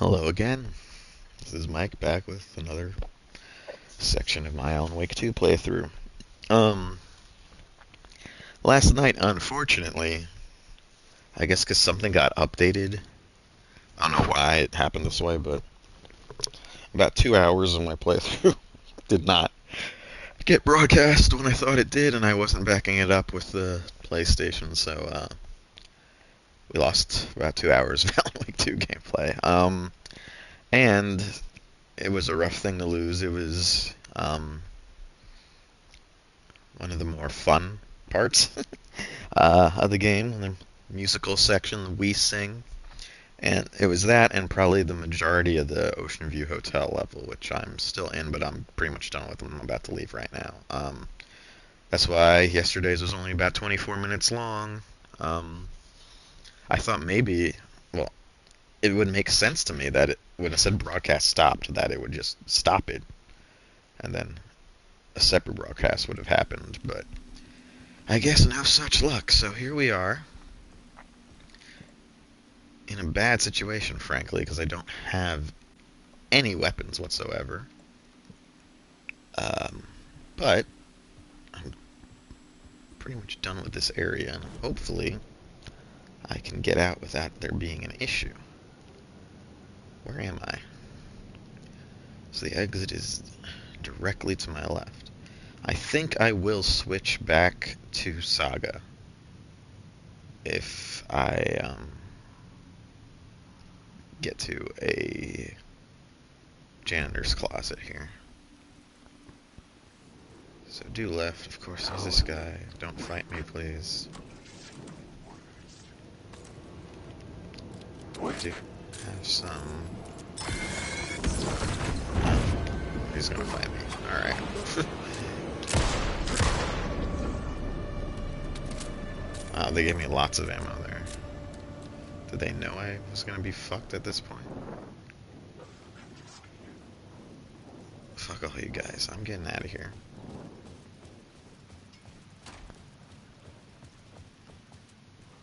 Hello again. This is Mike back with another section of my Alan Wake 2 playthrough. Um, Last night, unfortunately, I guess because something got updated. I don't know why it happened this way, but about 2 hours of my playthrough did not get broadcast when I thought it did, and I wasn't backing it up with the PlayStation, so we lost about 2 hours of Alan Wake 2 gameplay. And it was a rough thing to lose. It was one of the more fun parts of the game, the musical section, the We Sing. And it was that and probably the majority of the Ocean View Hotel level, which I'm still in, but I'm pretty much done with them. I'm about to leave right now. That's why yesterday's was only about 24 minutes long. I thought maybe, well, it would make sense to me that when it said broadcast stopped, that it would just stop it, and then a separate broadcast would have happened, but I guess no such luck, so here we are. In a bad situation, frankly, because I don't have any weapons whatsoever. Um, but I'm pretty much done with this area, and hopefully I can get out without there being an issue. Where am I? So the exit is directly to my left. I think I will switch back to Saga if I get to a janitor's closet here. So due left, of course, there's this guy. Don't fight me, please. I do have some... He's gonna fight me. Alright. Wow, they gave me lots of ammo there. Did they know I was gonna be fucked at this point? Fuck all you guys. I'm getting out of here.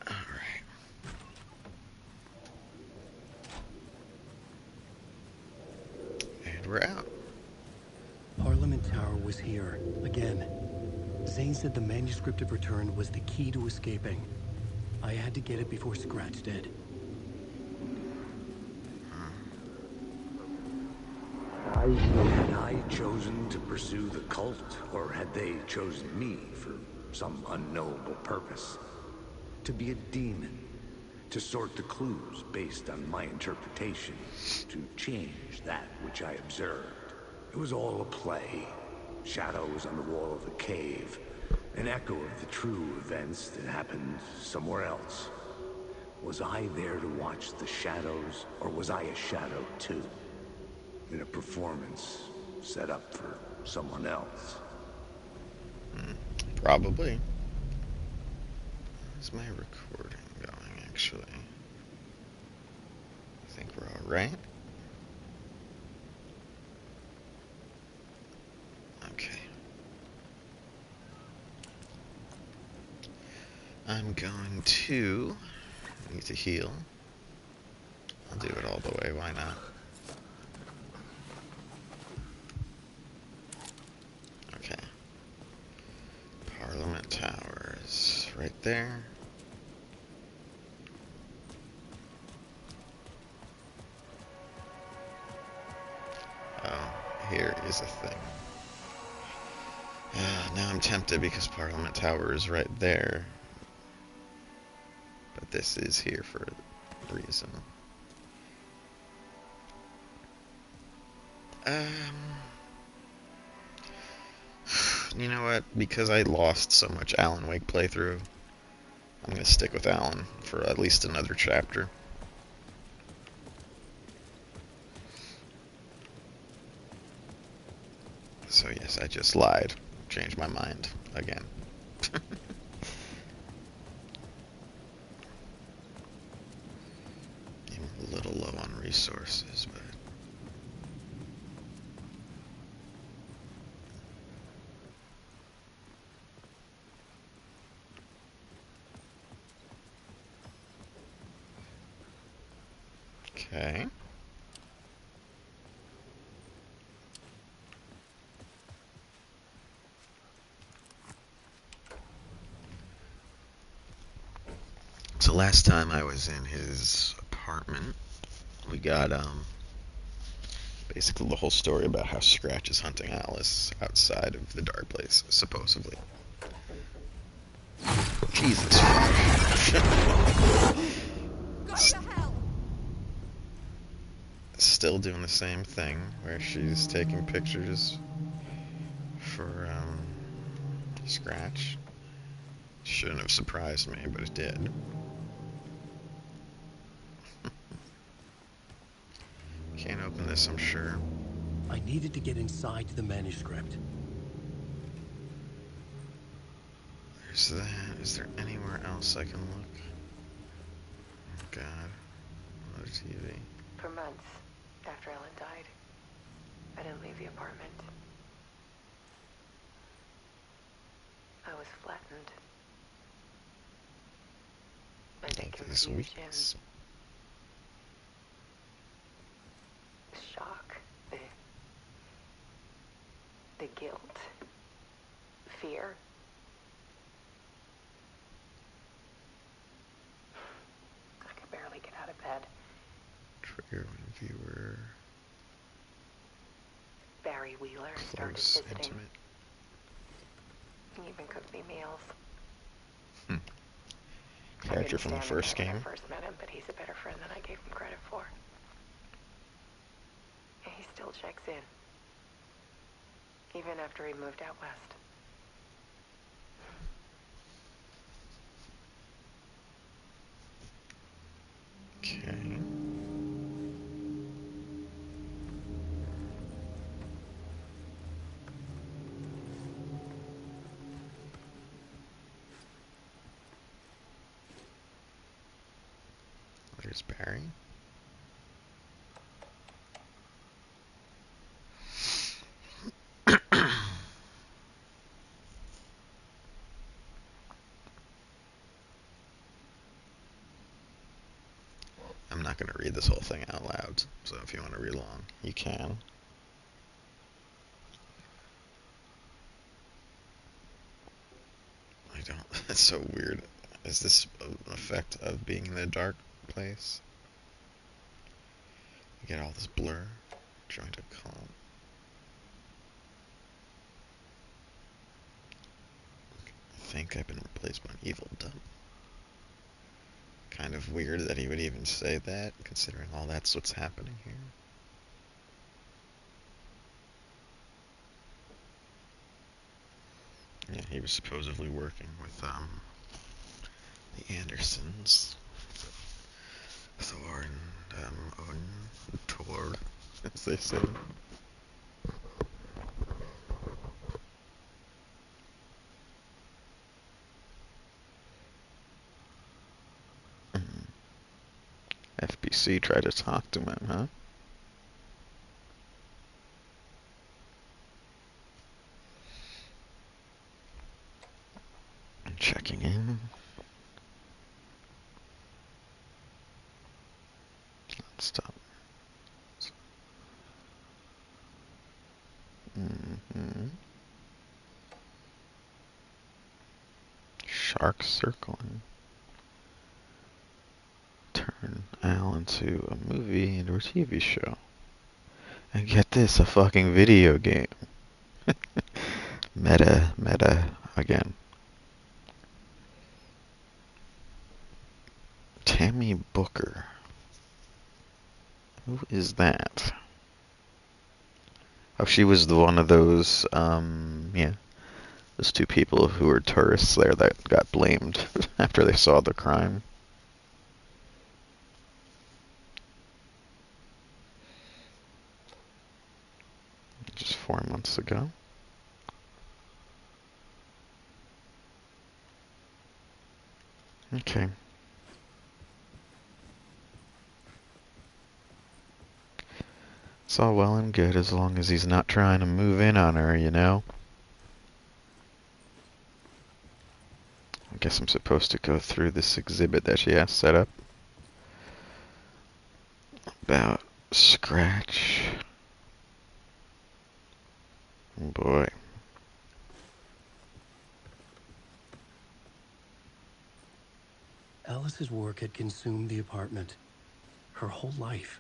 Alright. And we're out. Parliament Tower was here, again. Zane said the manuscript of return was the key to escaping. I had to get it before Scratch did. Had I chosen to pursue the cult, or had they chosen me for some unknowable purpose? To be a demon, to sort the clues based on my interpretation, to change that which I observed. It was all a play. Shadows on the wall of the cave, an echo of the true events that happened somewhere else. Was I there to watch the shadows, or was I a shadow too? In a performance set up for someone else. Probably. How's my recording going, actually? I think we're alright. Okay. I'm going to need to heal. I'll do it all the way, why not? Okay. Parliament Towers, right there. Oh, here is a thing. Now I'm tempted because Parliament Tower is right there. But this is here for a reason. You know what? Because I lost so much Alan Wake playthrough, I'm gonna stick with Alan for at least another chapter. So yes, I just lied. Changed my mind again. I'm a little low on resources, but... Okay. So last time I was in his apartment, we got basically the whole story about how Scratch is hunting Alice outside of the dark place, supposedly. Jesus. Go to hell! Still doing the same thing, where she's taking pictures for Scratch. Shouldn't have surprised me, but it did. Can't open this, I'm sure. I needed to get inside the manuscript. There's that. Is there anywhere else I can look? Oh God. Another TV. For months after Ellen died, I didn't leave the apartment. I was flattened by the All these confusion, weeks. the shock, the guilt, fear. I could barely get out of bed. Trigger when viewer. Barry Wheeler started Close, visiting. intimate. He even cooked me meals. Character from the first When I game. first met him, but he's a better friend than I gave him credit for. And he still checks in, even after he moved out west. Okay. There's Barry. I'm not going to read this whole thing out loud, so if you want to read along, you can. I don't. That's so weird. Is this an effect of being in the dark place? You get all this blur. Joint a call. I think I've been replaced by an evil dump. Kind of weird that he would even say that, considering all that's what's happening here. Yeah, he was supposedly working with the Andersons, Thor and Odin, Tor, as they say. FBC tried to talk to him, huh? Checking in. Stop. Shark circling. Turn Al into a movie into a TV show. And get this, a fucking video game. Meta again. Tammy Booker. Who is that? Oh, she was the one of those, yeah. Those two people who were tourists there that got blamed after they saw the crime. Just 4 months ago. Okay. It's all well and good as long as he's not trying to move in on her, you know? I guess I'm supposed to go through this exhibit that she has set up. About Scratch. Oh boy. Alice Wuss's work had consumed the apartment. Her whole life.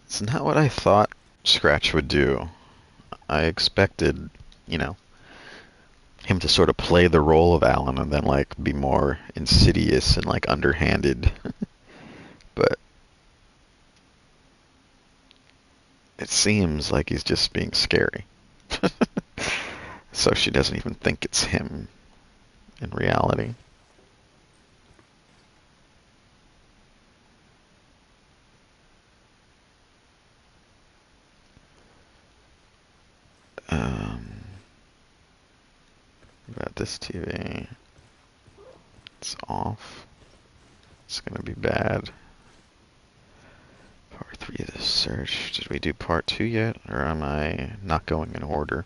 It's not what I thought Scratch would do. I expected, you know, him to sort of play the role of Alan and then like be more insidious and like underhanded. But it seems like he's just being scary. So she doesn't even think it's him in reality. About this TV. It's off. It's gonna be bad. Part 3 of the search. Did we do part 2 yet? Or am I not going in order?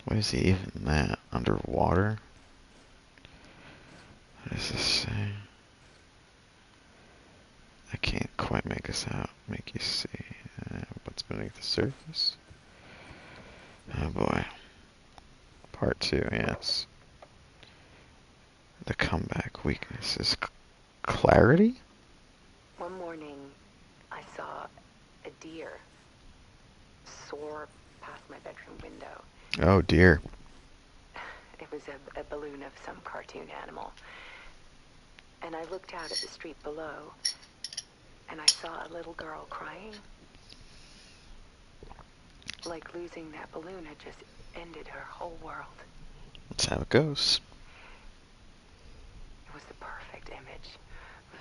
What is he even that? Underwater? What does this say? I can't quite make this out. Make you see what's beneath the surface. Oh boy. Part 2, yes. The comeback weakness is clarity? One morning, I saw a deer soar past my bedroom window. Oh dear. It was a balloon of some cartoon animal. And I looked out at the street below, and I saw a little girl crying. Like losing that balloon had just ended her whole world. That's how it goes. It was the perfect image of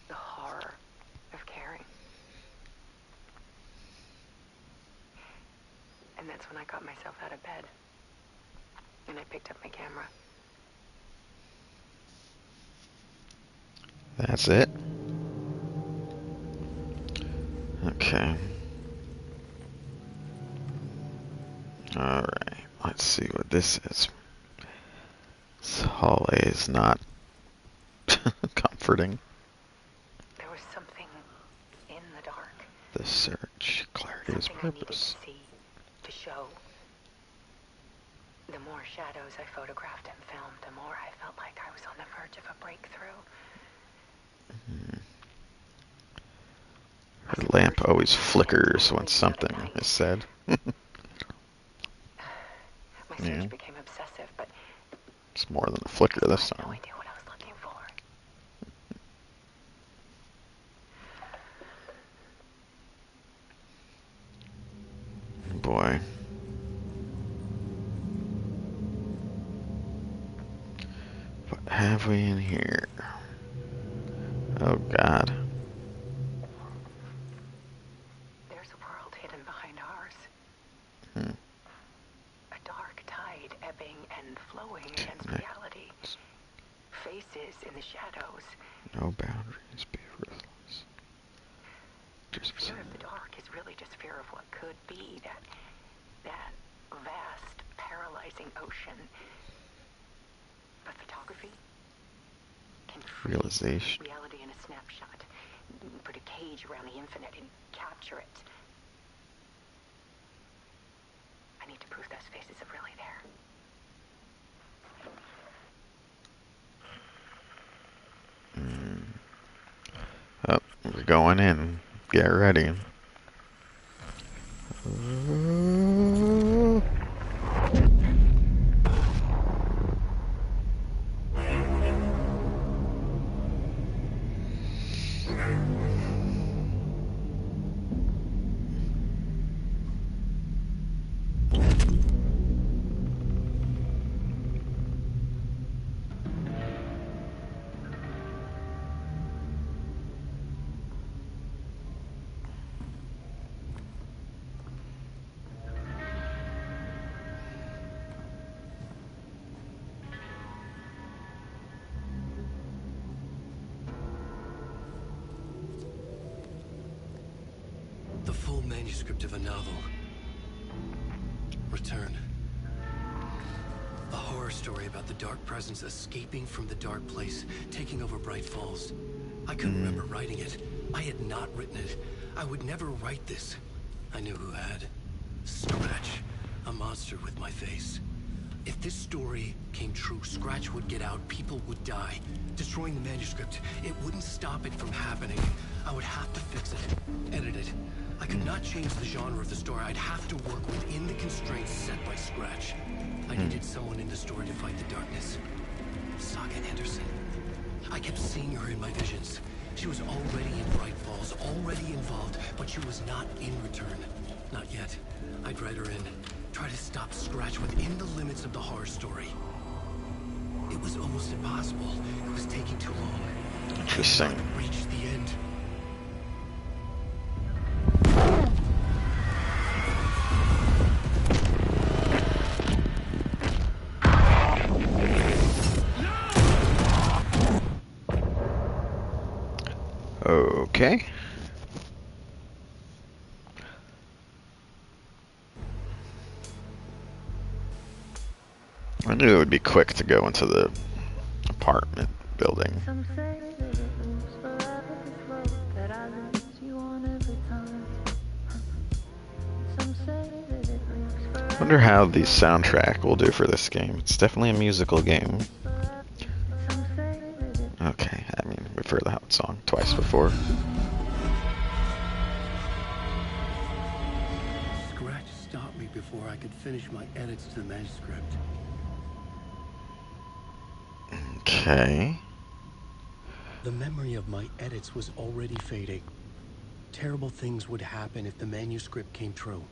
the horror of caring. And that's when I got myself out of bed. And I picked up my camera. That's it. Okay. Alright, let's see what this is. This hallway is not comforting. There was something in the dark. The search. Clarity is Something I needed to purpose. see, to show. The more shadows I photographed and filmed, the more I felt like I was on the verge of a breakthrough. Her lamp always flickers when something is said. My search Yeah. became obsessive, but It's more than a flicker I this had no time. idea what I was looking for. Boy. What have we in here? Oh god. There's a world hidden behind ours. Hmm. A dark tide ebbing and flowing against reality. Faces in the shadows. No boundaries, be ruthless. Fear of the dark is really just fear of what could be, that vast, paralyzing ocean. But photography can freeze Realization. reality in a snapshot, put a cage around the infinite and capture it. I need to prove those faces are really there. Oh, we're going in. Get ready. The full manuscript of a novel. Return. A horror story about the dark presence escaping from the dark place, taking over Bright Falls. I couldn't remember writing it. I had not written it. I would never write this. I knew who had. Scratch. A monster with my face. If this story came true, Scratch would get out, people would die. Destroying the manuscript, it wouldn't stop it from happening. I would have to fix it, edit it. I could not change the genre of the story. I'd have to work within the constraints set by Scratch. I needed someone in the story to fight the darkness. Saga Anderson. I kept seeing her in my visions. She was already in Bright Falls, already involved, but she was not in Return. Not yet. I'd write her in. Try to stop Scratch within the limits of the horror story. It was almost impossible. It was taking too long. Interesting. I could not reach the end. Okay. I knew it would be quick to go into the apartment building. Some say that it moves forever, this road that I lose you on every time. Some say that it moves forever. Wonder how the soundtrack will do for this game. It's definitely a musical game. Some say that it Okay, I mean, we've heard the song twice before. Scratch stopped me before I could finish my edits to the manuscript. Okay. The memory of my edits was already fading. Terrible things would happen if the manuscript came true.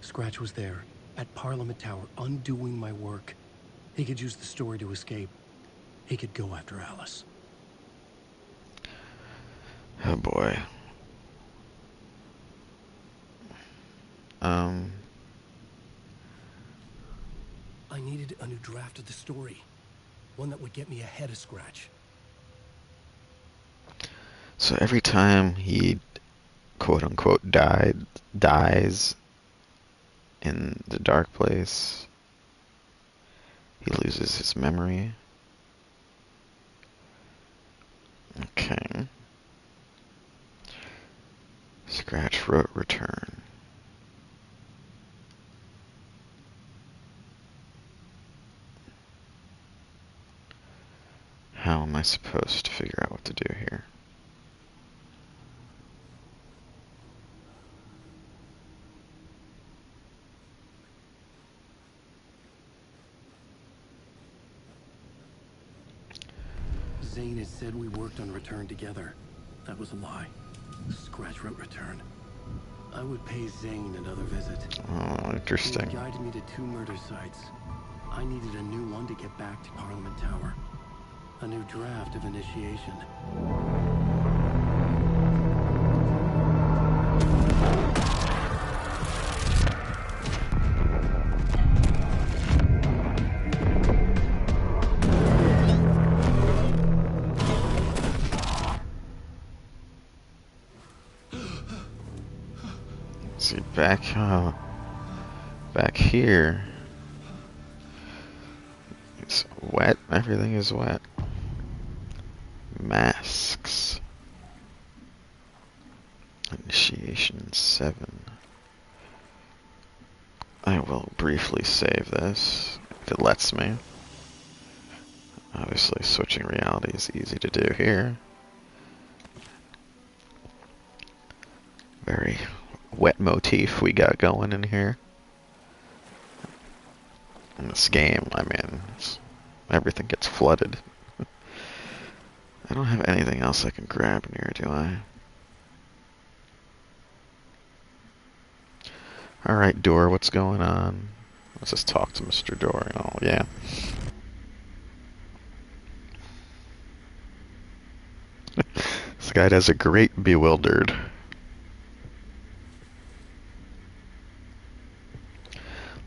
Scratch was there, at Parliament Tower, undoing my work. He could use the story to escape. He could go after Alice. Oh boy. I needed a new draft of the story. One that would get me ahead of Scratch. So every time he, quote unquote, dies in the dark place, he loses his memory. Okay. Scratch wrote Return. How am I supposed to figure out what to do here? Zane had said we worked on Return together. That was a lie. Scratch wrote Return. I would pay Zane another visit. Oh, He interesting. had guided me to 2 murder sites. I needed a new one to get back to Parliament Tower. A new draft of initiation. Let's see, back here. It's wet. Everything is wet. Masks. Initiation 7. I will briefly save this, if it lets me. Obviously, switching reality is easy to do here. Very wet motif we got going in here. In this game, I mean, everything gets flooded. I don't have anything else I can grab in here, do I? Alright, Door, what's going on? Let's just talk to Mr. Door. Oh, yeah. This guy does a great bewildered.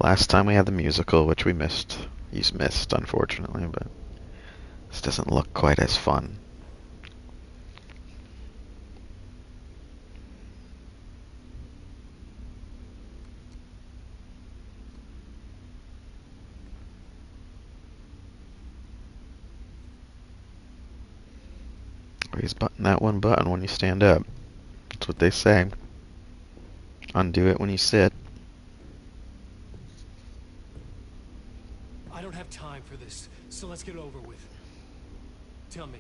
Last time we had the musical, which we missed. He's missed, unfortunately, but this doesn't look quite as fun. Always button that one button when you stand up. That's what they say. Undo it when you sit. I don't have time for this, so let's get it over with. Tell me,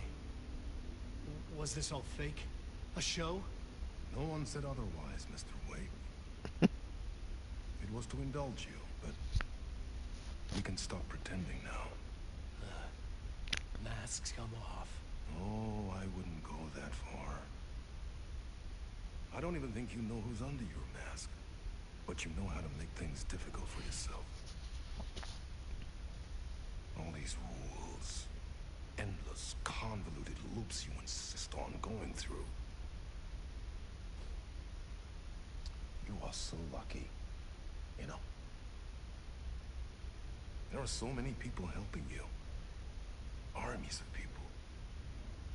was this all fake? A show? No one said otherwise, Mr. Wake. It was to indulge you, but we can stop pretending now. Masks come off. Oh, I wouldn't go that far. I don't even think you know who's under your mask, but you know how to make things difficult for yourself. All these rules, endless, convoluted loops you insist on going through. You are so lucky, you know. There are so many people helping you. Armies of people.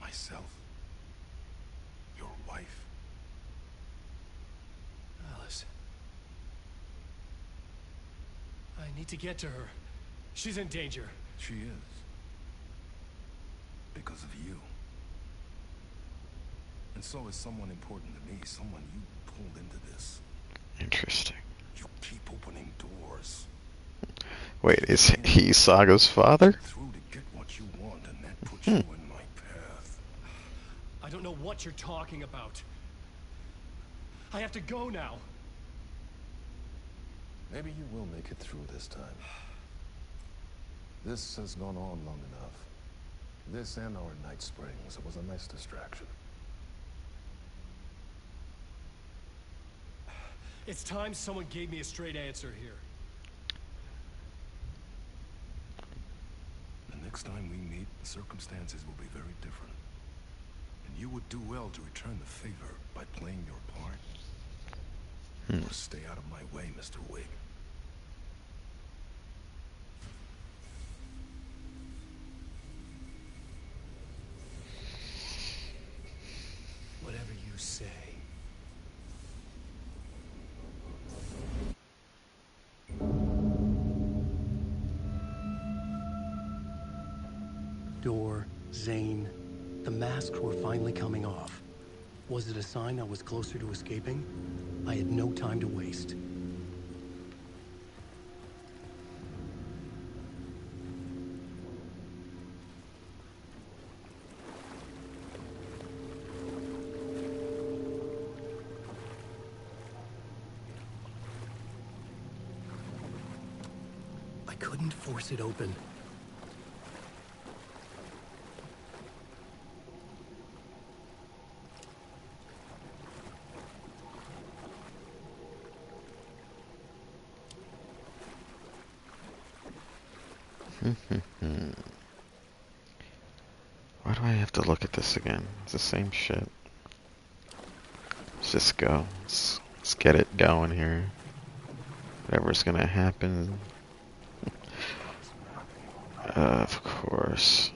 Myself. Your wife. Alice. I need to get to her. She's in danger. She is. Because of you. And so is someone important to me, someone you pulled into this. Interesting. You keep opening doors. Wait, is he Saga's father? Through to get what you want, and that puts you in my path. I don't know what you're talking about. I have to go now. Maybe you will make it through this time. This has gone on long enough. This and our night springs. It was a nice distraction. It's time someone gave me a straight answer here. The next time we meet, the circumstances will be very different. And you would do well to return the favor by playing your part. Or stay out of my way, Mr. Wig. Whatever you say. Door, Zane, the masks were finally coming off. Was it a sign I was closer to escaping? I had no time to waste. I couldn't force it open. Why do I have to look at this again? It's the same shit. Let's just go. Let's get it going here. Whatever's gonna happen. Of course.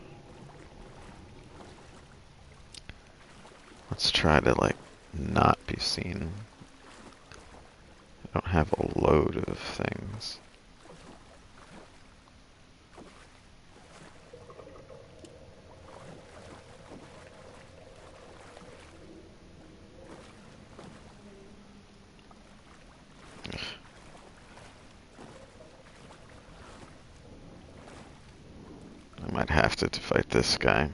Let's try to, like, not be seen. I don't have a load of things. I might have to fight this guy.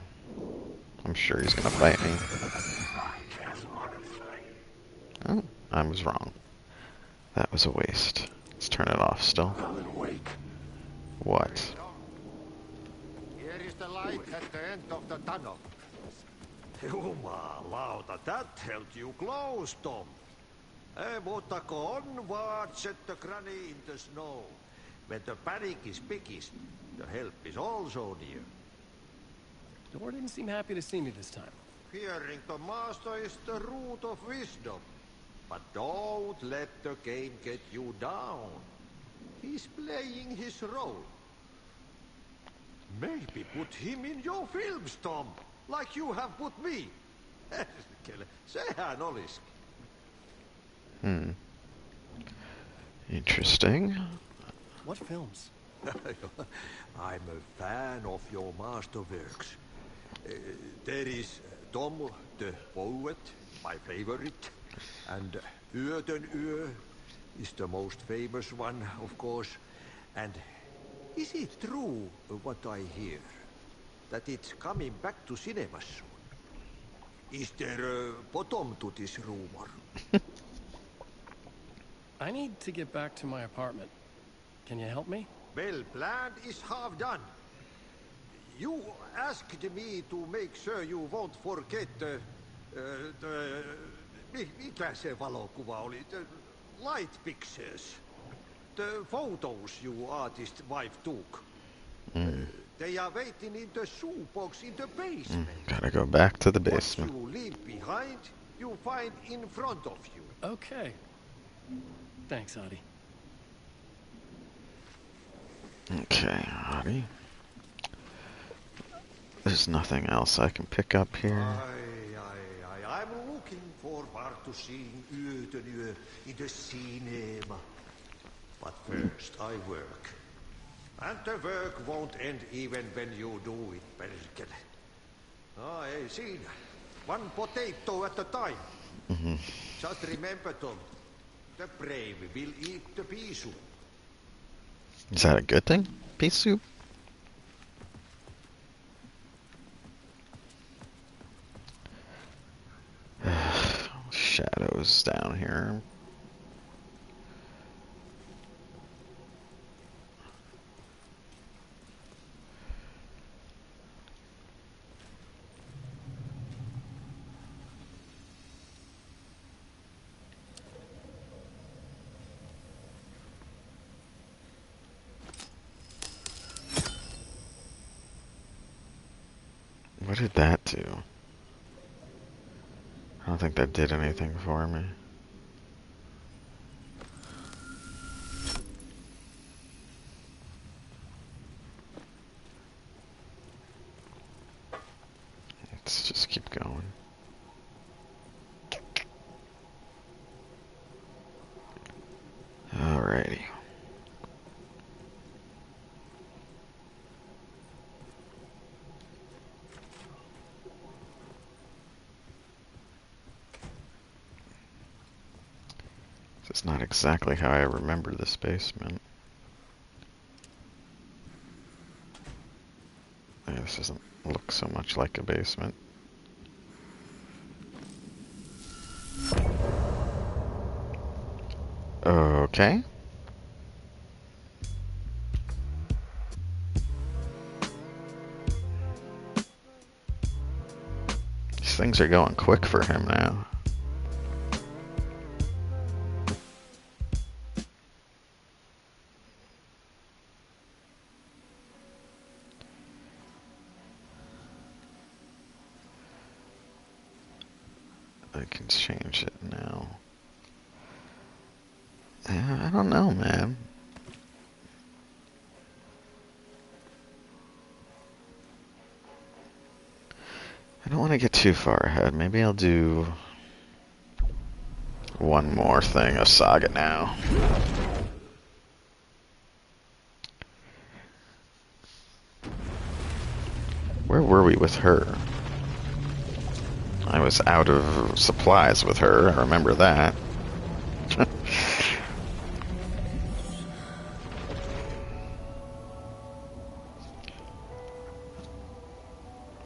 I'm sure he's gonna fight me. Oh, I was wrong. That was a waste. Let's turn it off still. What? Here is the light at the end of the tunnel. Jumalauta, that held you close, Tom. Muutako onward, set the granny in the snow. When the panic is biggest, the help is also near. Door didn't seem happy to see me this time. Hearing the master is the root of wisdom. But don't let the game get you down. He's playing his role. Maybe put him in your films, Tom, like you have put me. Sehän olisi. Interesting. What films? I'm a fan of your masterworks. There is Tom the Poet, my favorite. And Yöten Yö is the most famous one, of course. And is it true what I hear? That it's coming back to cinemas soon? Is there a bottom to this rumor? I need to get back to my apartment. Can you help me? Well, planned is half done. You asked me to make sure you won't forget mikä se valokuva oli? The light pictures. The photos you artist wife took. They are waiting in the shoebox in the basement. Gotta go back to the What basement. you leave behind, you find in front of you. Okay. Thanks, Adi. Okay, Adi. There's nothing else I can pick up here. I'm looking forward to seeing Yöten Yö in the cinema. But first I work. And the work won't end even when you do it, perkele. Ei siinä. One potato at a time. Just remember, Tom, the brave will eat the pea soup. Is that a good thing? Pea soup? Shadows down here. What did that do? I don't think that did anything for me. Let's just keep going. Alrighty. This is not exactly how I remember this basement. Yeah, this doesn't look so much like a basement. Okay. These things are going quick for him now. I can change it now. Yeah, I don't know, man. I don't want to get too far ahead. Maybe I'll do one more thing of Saga now. Where were we with her? I was out of supplies with her, I remember that.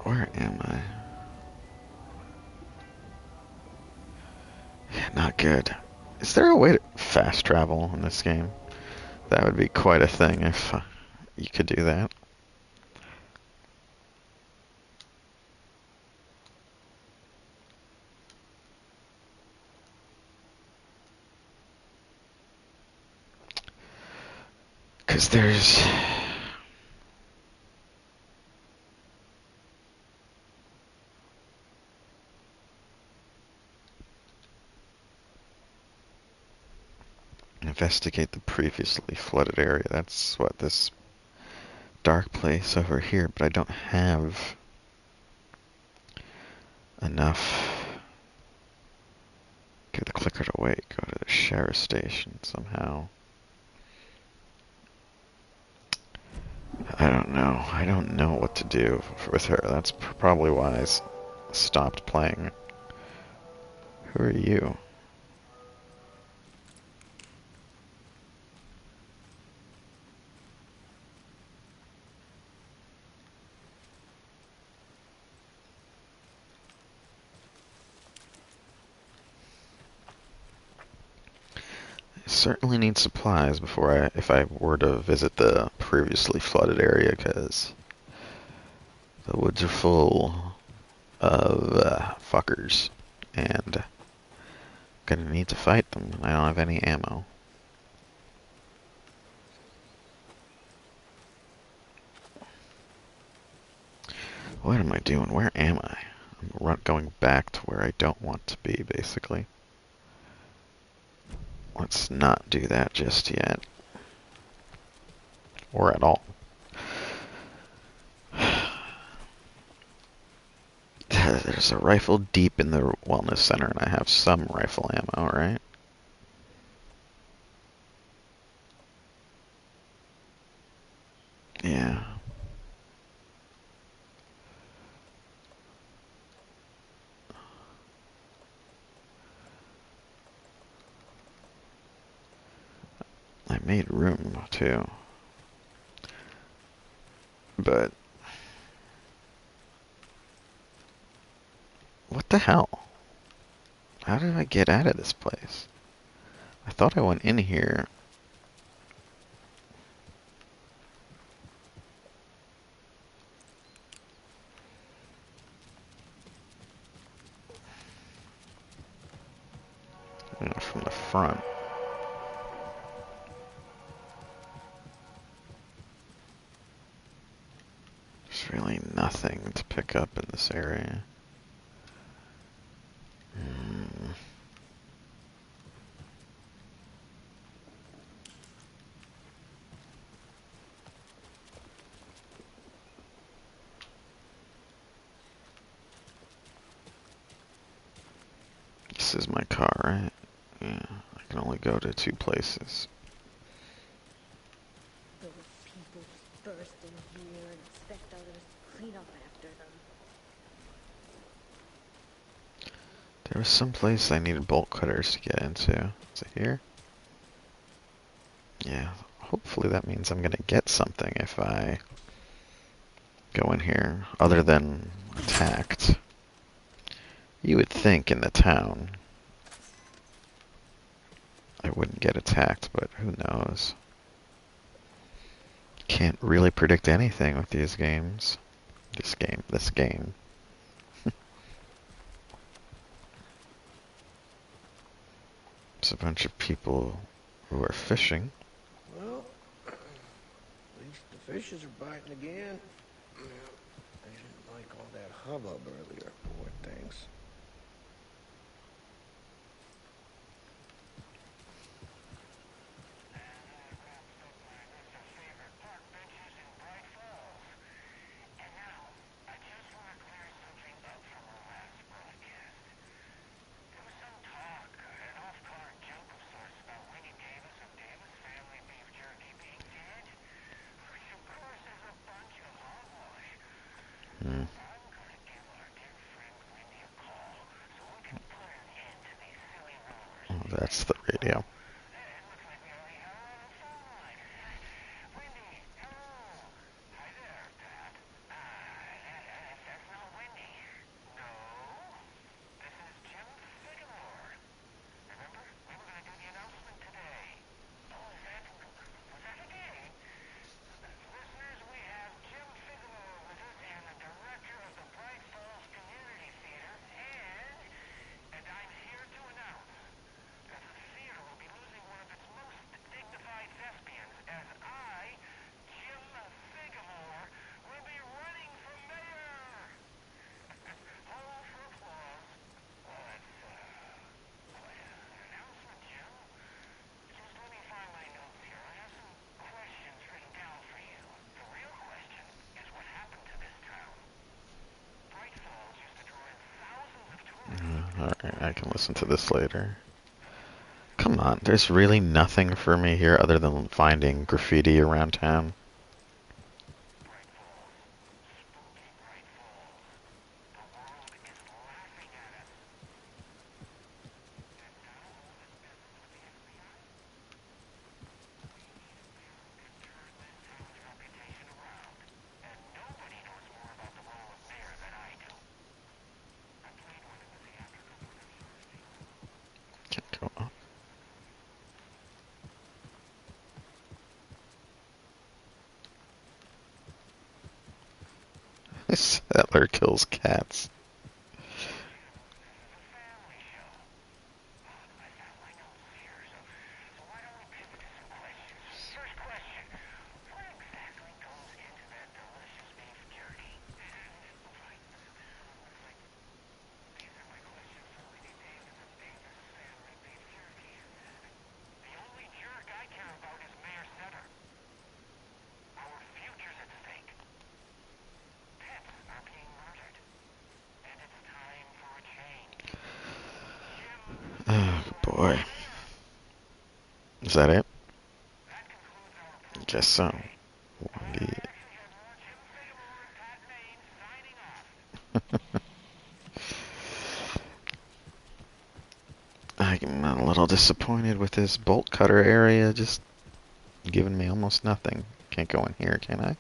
Where am I? Yeah, not good. Is there a way to fast travel in this game? That would be quite a thing if you could do that. Because there's... Investigate the previously flooded area. That's what, this dark place over here, but I don't have enough. Give the clicker to wait. Go to the sheriff's station somehow. I don't know. I don't know what to do with her. That's probably why I stopped playing. Who are you? certainly need supplies before if I were to visit the previously flooded area, because the woods are full of fuckers, and gonna need to fight them. I don't have any ammo. What am I doing? Where am I? I'm going back to where I don't want to be, basically. Let's not do that just yet. Or at all. There's a rifle deep in the wellness center, and I have some rifle ammo, right? Yeah. I made room, too. But... what the hell? How did I get out of this place? I thought I went in here. From the front. There's really nothing to pick up in this area. This is my car, right? Yeah, I can only go to 2 places. Those people just burst in here and expect others to clean up after them. There was some place I needed bolt cutters to get into. Is it here? Yeah, hopefully that means I'm gonna get something if I go in here, other than attacked. You would think in the town I wouldn't get attacked, but who knows? Can't really predict anything with these games. This game. It's a bunch of people who are fishing. Well, at least the fishes are biting again. They didn't like all that hubbub earlier, poor things. Hmm. Oh, that's the radio. Alright, I can listen to this later. Come on, there's really nothing for me here other than finding graffiti around town. Can't go up. Settler kills cats. Oh boy. Is that it? Guess so. Indeed. I'm a little disappointed with this bolt cutter area just giving me almost nothing. Can't go in here, can I?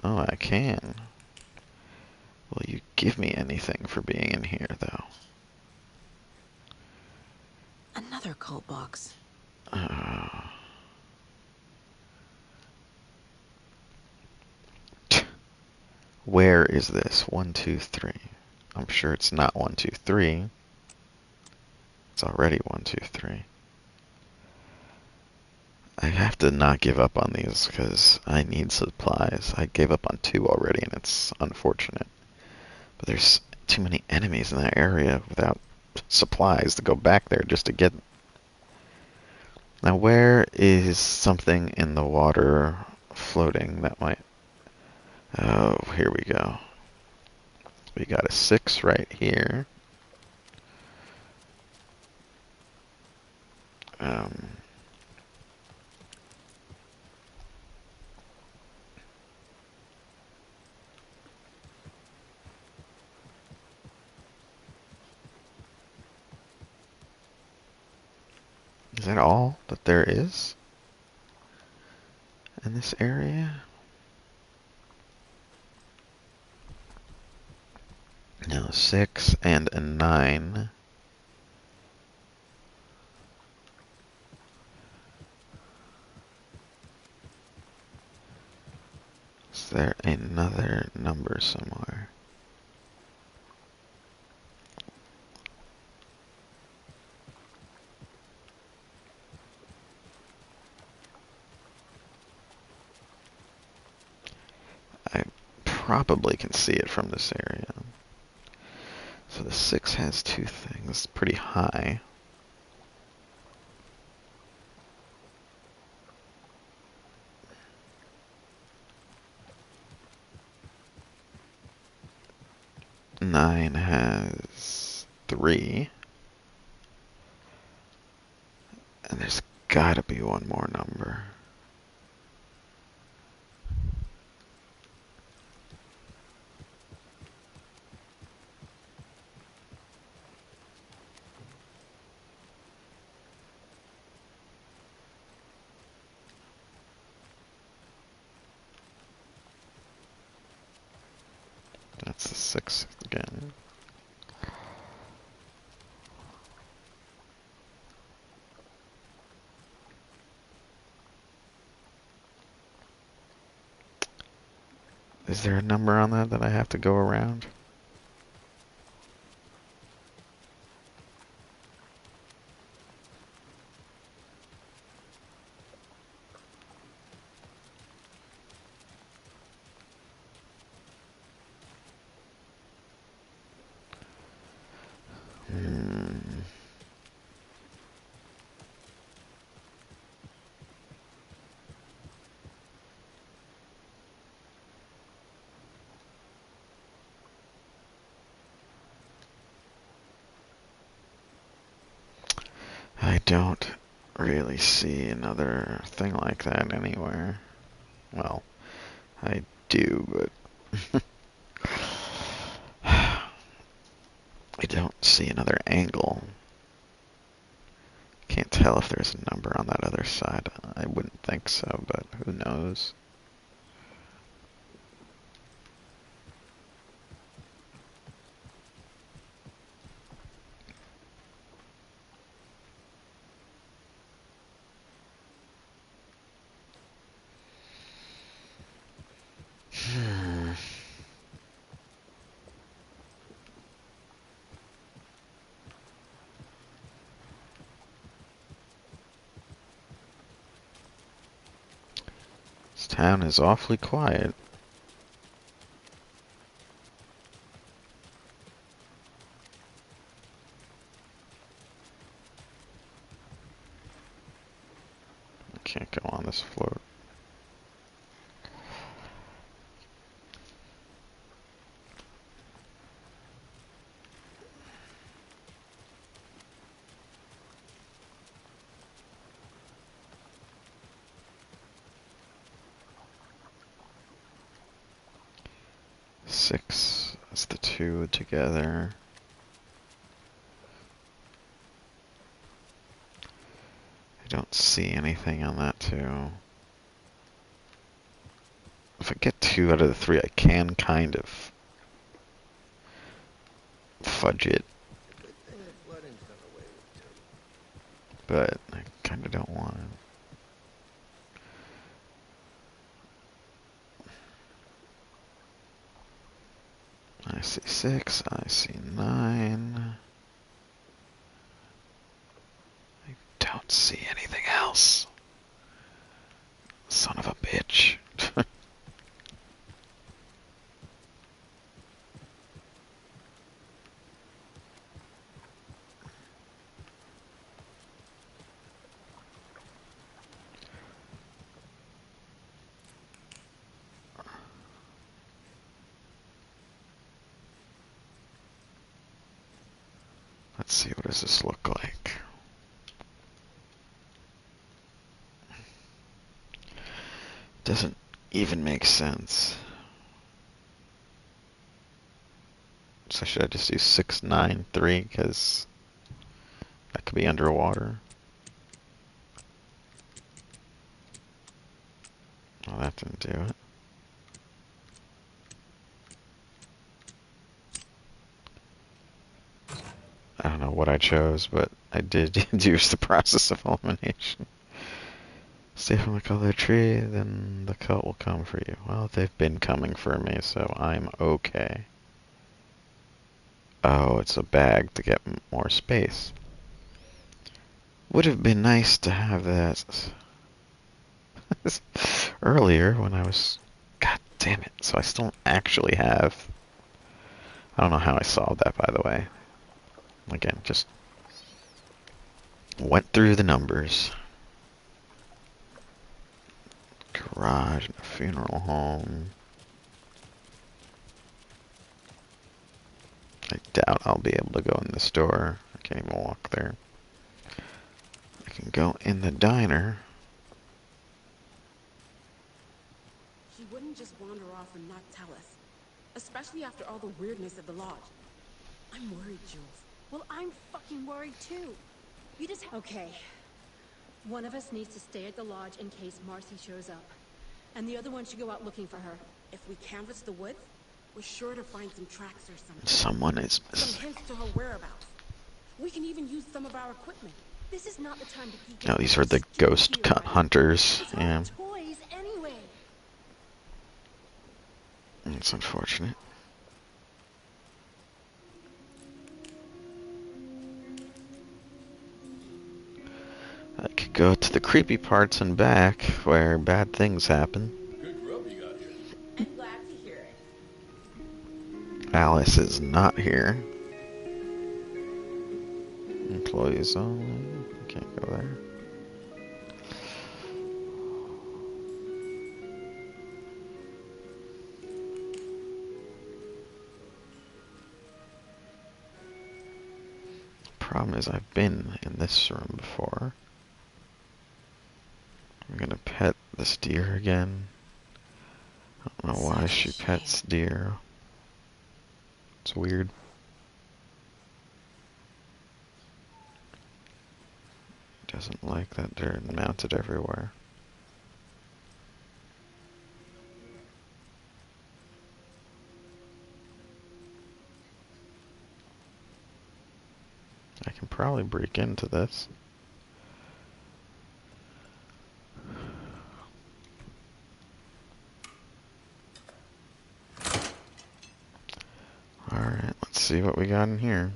Oh, I can. Will you give me anything for being in here, though? Another cult box. Where is this? 1, 2, 3. I'm sure it's not 1, 2, 3. It's already 1, 2, 3. I have to not give up on these because I need supplies. I gave up on 2 already, and it's unfortunate. But there's too many enemies in that area without supplies to go back there just to get. Now, where is something in the water floating that might... Oh, here we go. We got a 6 right here. Um, is that all that there is in this area? No, 6 and a 9. Is there another number somewhere? I probably can see it from this area. So the 6 has 2 things, pretty high. Nine has 3. And there's gotta be one more number. That's the 6 again. Is there a number on that I have to go around? I don't really see another thing like that anywhere. Well, I do, but I don't see another angle. Can't tell if there's a number on that other side. I wouldn't think so, but who knows? This town is awfully quiet. I can't go on this float. Six. That's the two together. I don't see anything on that two. If I get 2 out of the 3, I can kind of fudge it, Good thing the flooding's done away with too. but I kind of don't want to. I see 6, I see 9. I don't see anything else. Son of a bitch. Let's see, what does this look like? Doesn't even make sense. So should I just do 6, 9, 3, because that could be underwater. Well, that didn't do it. I don't know what I chose, but I did use the process of elimination. Stay from the color tree, then the cult will come for you. Well, they've been coming for me, so I'm okay. Oh, it's a bag to get more space. Would have been nice to have that earlier when I was... God damn it. So I still don't actually have... I don't know how I solved that, by the way. Again, just went through the numbers. Garage and a funeral home. I doubt I'll be able to go in this door. I can't even walk there. I can go in the diner. She wouldn't just wander off and not tell us. Especially after all the weirdness of the lodge. I'm worried, Jules. Well, I'm fucking worried too. You just... Okay. One of us needs to stay at the lodge in case Marcy shows up. And the other one should go out looking for her. If we canvass the woods, we're sure to find some tracks or something. Someone is Some missing. hints to her whereabouts. We can even use some of our equipment. This is not the time to keep... No, these are the ghost hunters. It's all Yeah, toys anyway. it's unfortunate. I could go to the creepy parts and back where bad things happen. Good grub you got here. I'm glad to hear it. Alice is not here. Employees only. Can't go there. Problem is, I've been in this room before. I'm gonna pet this deer again. I don't know why she pets deer. It's weird. Doesn't like that they're mounted everywhere. I can probably break into this. Alright, let's see what we got in here.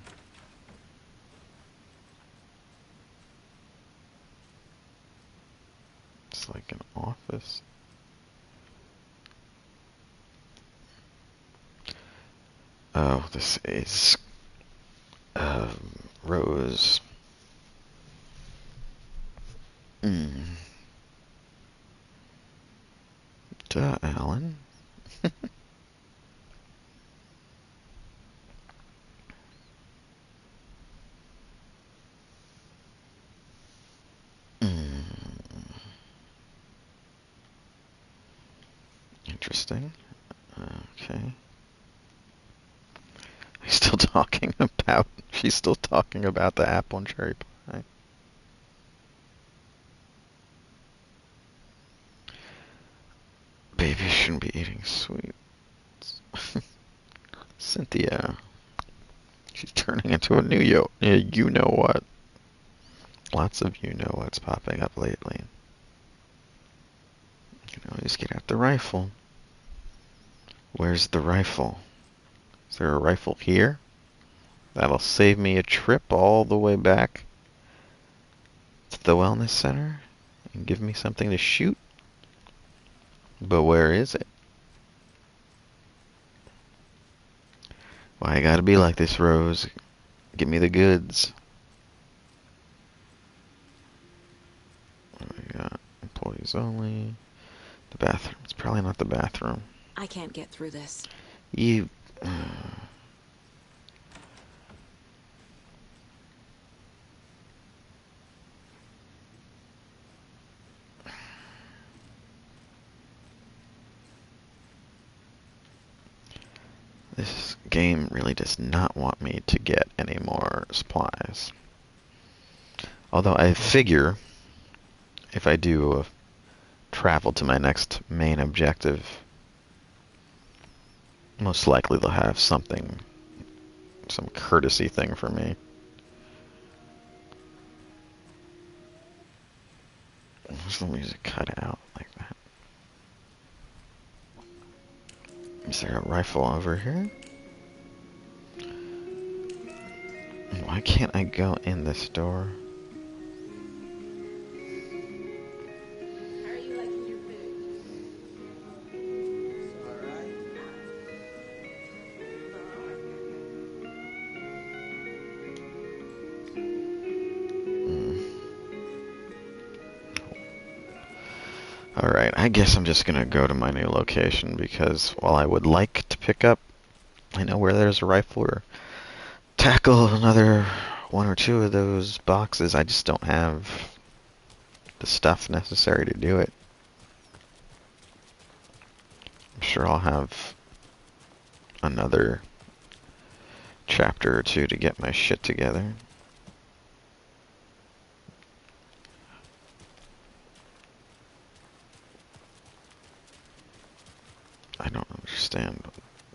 It's like an office. Oh, this is Rose. Duh, Alan. Interesting. Okay. She's still talking about the apple and cherry pie. Baby shouldn't be eating sweets. Cynthia. She's turning into a new you know what. Lots of you know what's popping up lately. You can always get out the rifle. Where's the rifle? Is there a rifle here? That'll save me a trip all the way back to the wellness center and give me something to shoot. But where is it? Why I gotta be like this, Rose? Give me the goods. We got employees only. The bathroom. It's probably not the bathroom. I can't get through this. You... This game really does not want me to get any more supplies. Although I figure if I do travel to my next main objective, most likely they'll have something, some courtesy thing for me. Where's the music cut out like that? Is there a rifle over here? Why can't I go in this door? How are you liking your food? It's alright. Alright, I guess I'm just gonna go to my new location because while I would like to pick up, I know where there's a rifle or tackle another one or two of those boxes, I just don't have the stuff necessary to do it. I'm sure I'll have another chapter or two to get my shit together. I don't understand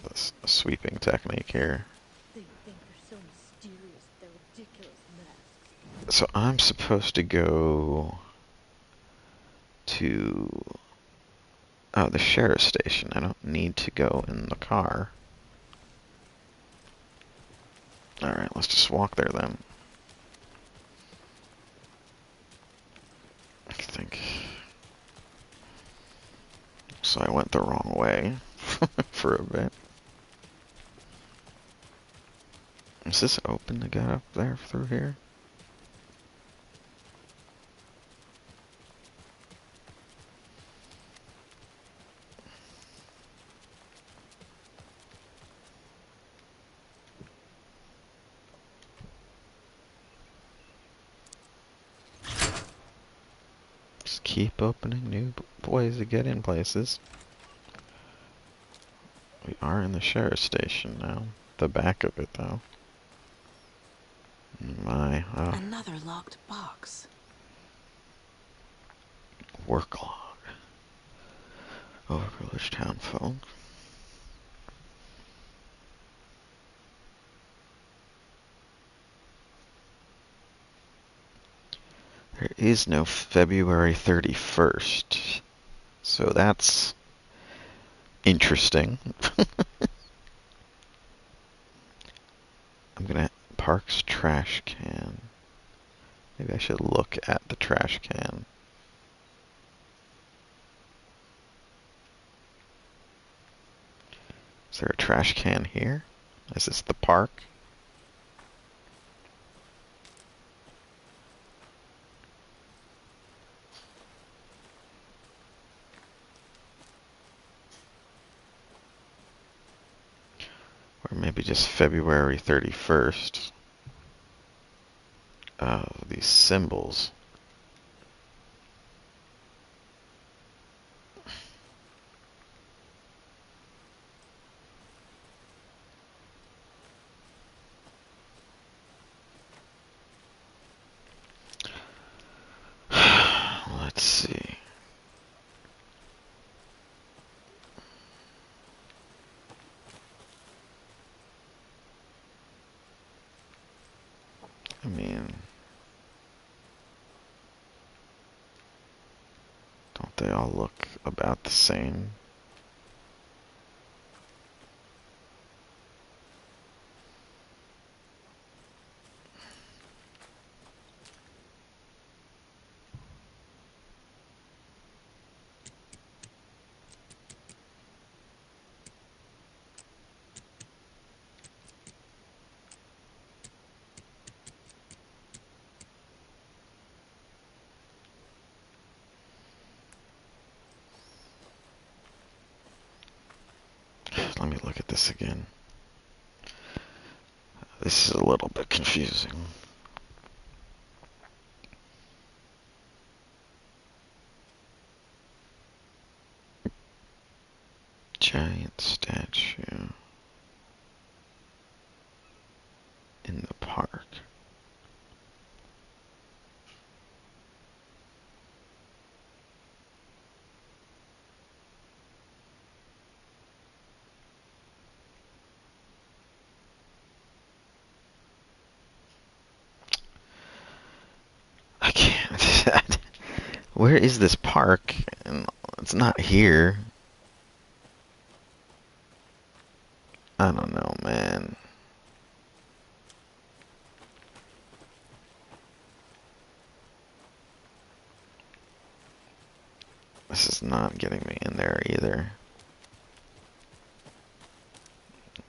this sweeping technique here. They think they're so mysterious, they're ridiculous masks. So I'm supposed to go to the sheriff's station. I don't need to go in the car. Alright, let's just walk there then. I think... So I went the wrong way for a bit. Is this open to get up there through here? Just keep opening new ways to get in places. We are in the sheriff's station now. The back of it, though. My, Another locked box. Work log. Overvillage town phone. There is no February 31st. So that's interesting. I'm gonna Park's trash can. Maybe I should look at the trash can. Is there a trash can here? Is this the park? Or maybe just February 31st. Oh, these symbols. Let's see. I mean, don't they all look about the same? Let me look at this again. This is a little bit confusing. Giant statue in the park. I can't. Where is this park? And it's not here. I don't know, man. This is not getting me in there either.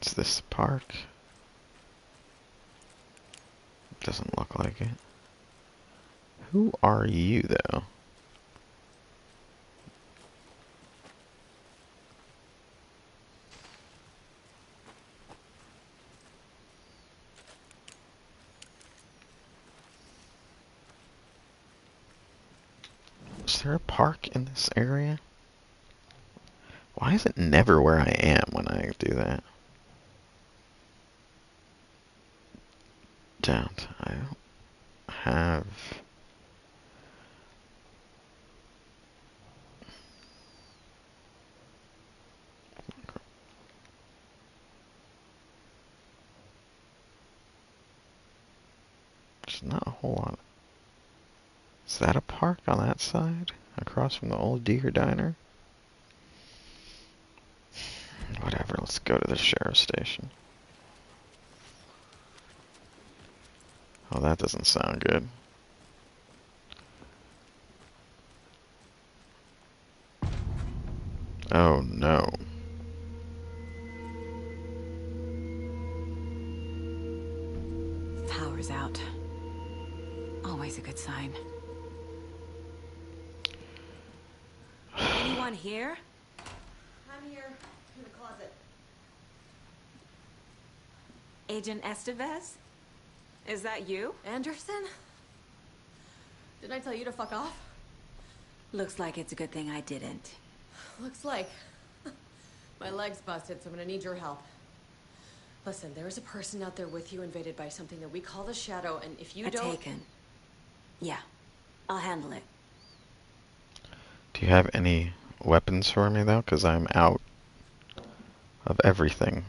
Is this the park? Doesn't look like it. Who are you, though? Is there a park in this area? Why is it never where I am when I do that? Don't. I don't have... There's not a whole lot. Is that a park on that side? Across from the old Deer Diner? Whatever, let's go to the sheriff's station. Oh, that doesn't sound good. Oh no. Power's out. Always a good sign. Anyone here? I'm here in the closet. Agent Estevez? Is that you? Anderson? Didn't I tell you to fuck off? Looks like it's a good thing I didn't. Looks like. My leg's busted, so I'm gonna need your help. Listen, there is a person out there with you invaded by something that we call the Shadow, and if you don't... Taken. Yeah, I'll handle it. Do you have any weapons for me, though? Because I'm out of everything.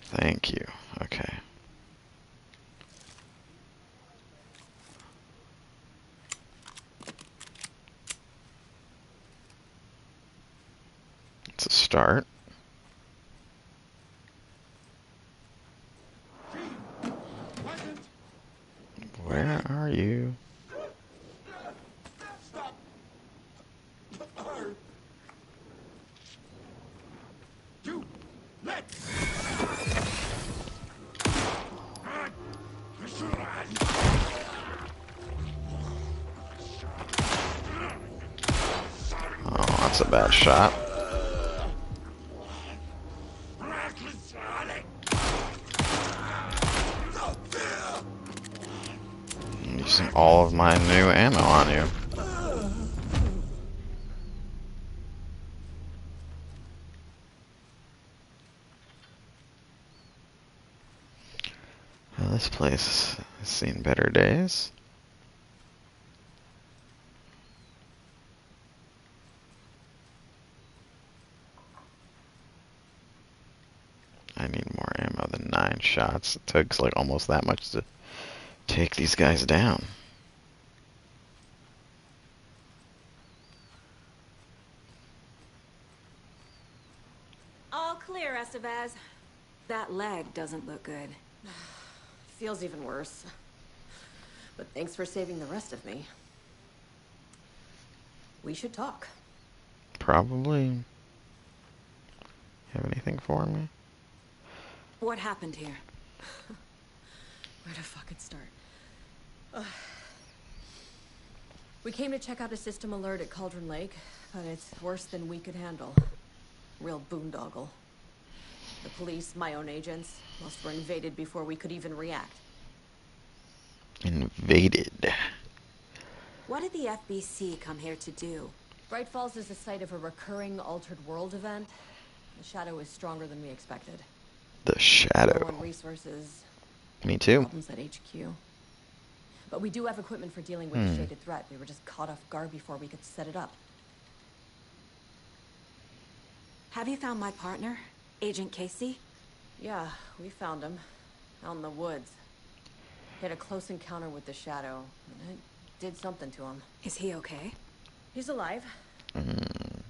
Thank you. Okay. It's a start. Where are you? That's a bad shot. I'm using all of my new ammo on you. Well, this place has seen better days. I need more ammo than 9 shots. It takes like almost that much to take these guys down. All clear, Estevez. That leg doesn't look good. Feels even worse. But thanks for saving the rest of me. We should talk. Probably. Have anything for me? What happened here? Where to fucking start? We came to check out a system alert at Cauldron Lake, but it's worse than we could handle. Real boondoggle. The police, my own agents, most were invaded before we could even react. Invaded. What did the FBC come here to do? Bright Falls is the site of a recurring Altered World event. The Shadow is stronger than we expected. The Shadow. Low on resources. Me too. Problems at HQ. But we do have equipment for dealing with the shaded threat. We were just caught off guard before we could set it up. Have you found my partner, Agent Casey? Yeah, we found him. Out in the woods. He had a close encounter with the Shadow, and it did something to him. Is he okay? He's alive.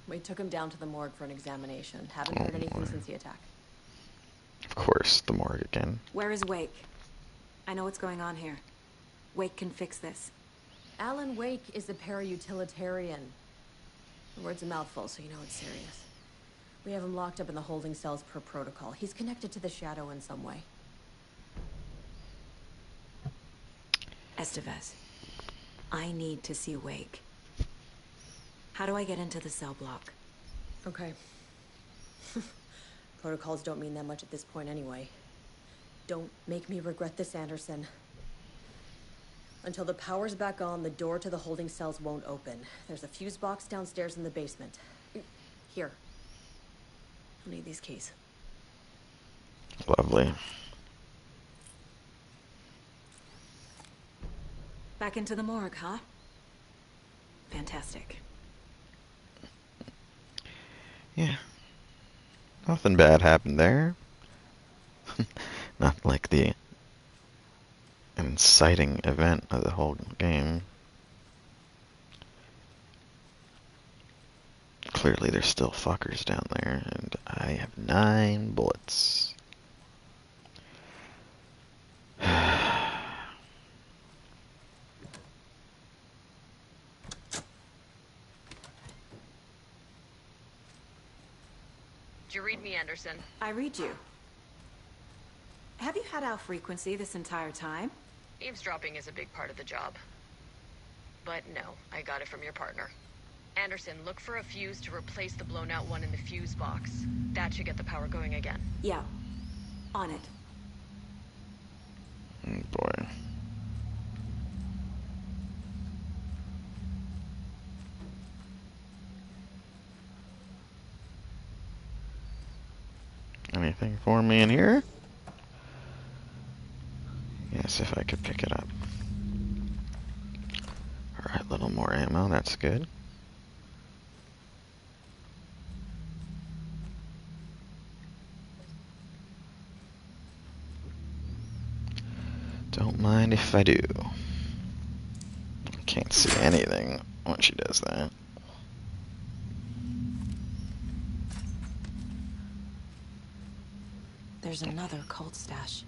We took him down to the morgue for an examination. Haven't heard anything since the attack. Of course, the morgue again. Where is Wake? I know what's going on here. Wake can fix this. Alan Wake is a para-utilitarian. The word's a mouthful, so you know it's serious. We have him locked up in the holding cells per protocol. He's connected to the Shadow in some way. Estevez, I need to see Wake. How do I get into the cell block? Okay. Protocols don't mean that much at this point anyway. Don't make me regret this, Anderson. Until the power's back on, the door to the holding cells won't open. There's a fuse box downstairs in the basement. Here. I'll need these keys. Lovely. Back into the morgue, huh? Fantastic. Yeah. Nothing bad happened there. Not like the inciting event of the whole game. Clearly there's still fuckers down there, and I have 9 bullets. Did you read me, Anderson? I read you. Have you had our frequency this entire time? Eavesdropping is a big part of the job. But no, I got it from your partner. Anderson, look for a fuse to replace the blown out one in the fuse box. That should get the power going again. Yeah. On it. Oh boy. Anything for me in here? Yes, if I could pick it up. Alright, a little more ammo, that's good. Don't mind if I do. I can't see anything when she does that. There's another cult stash.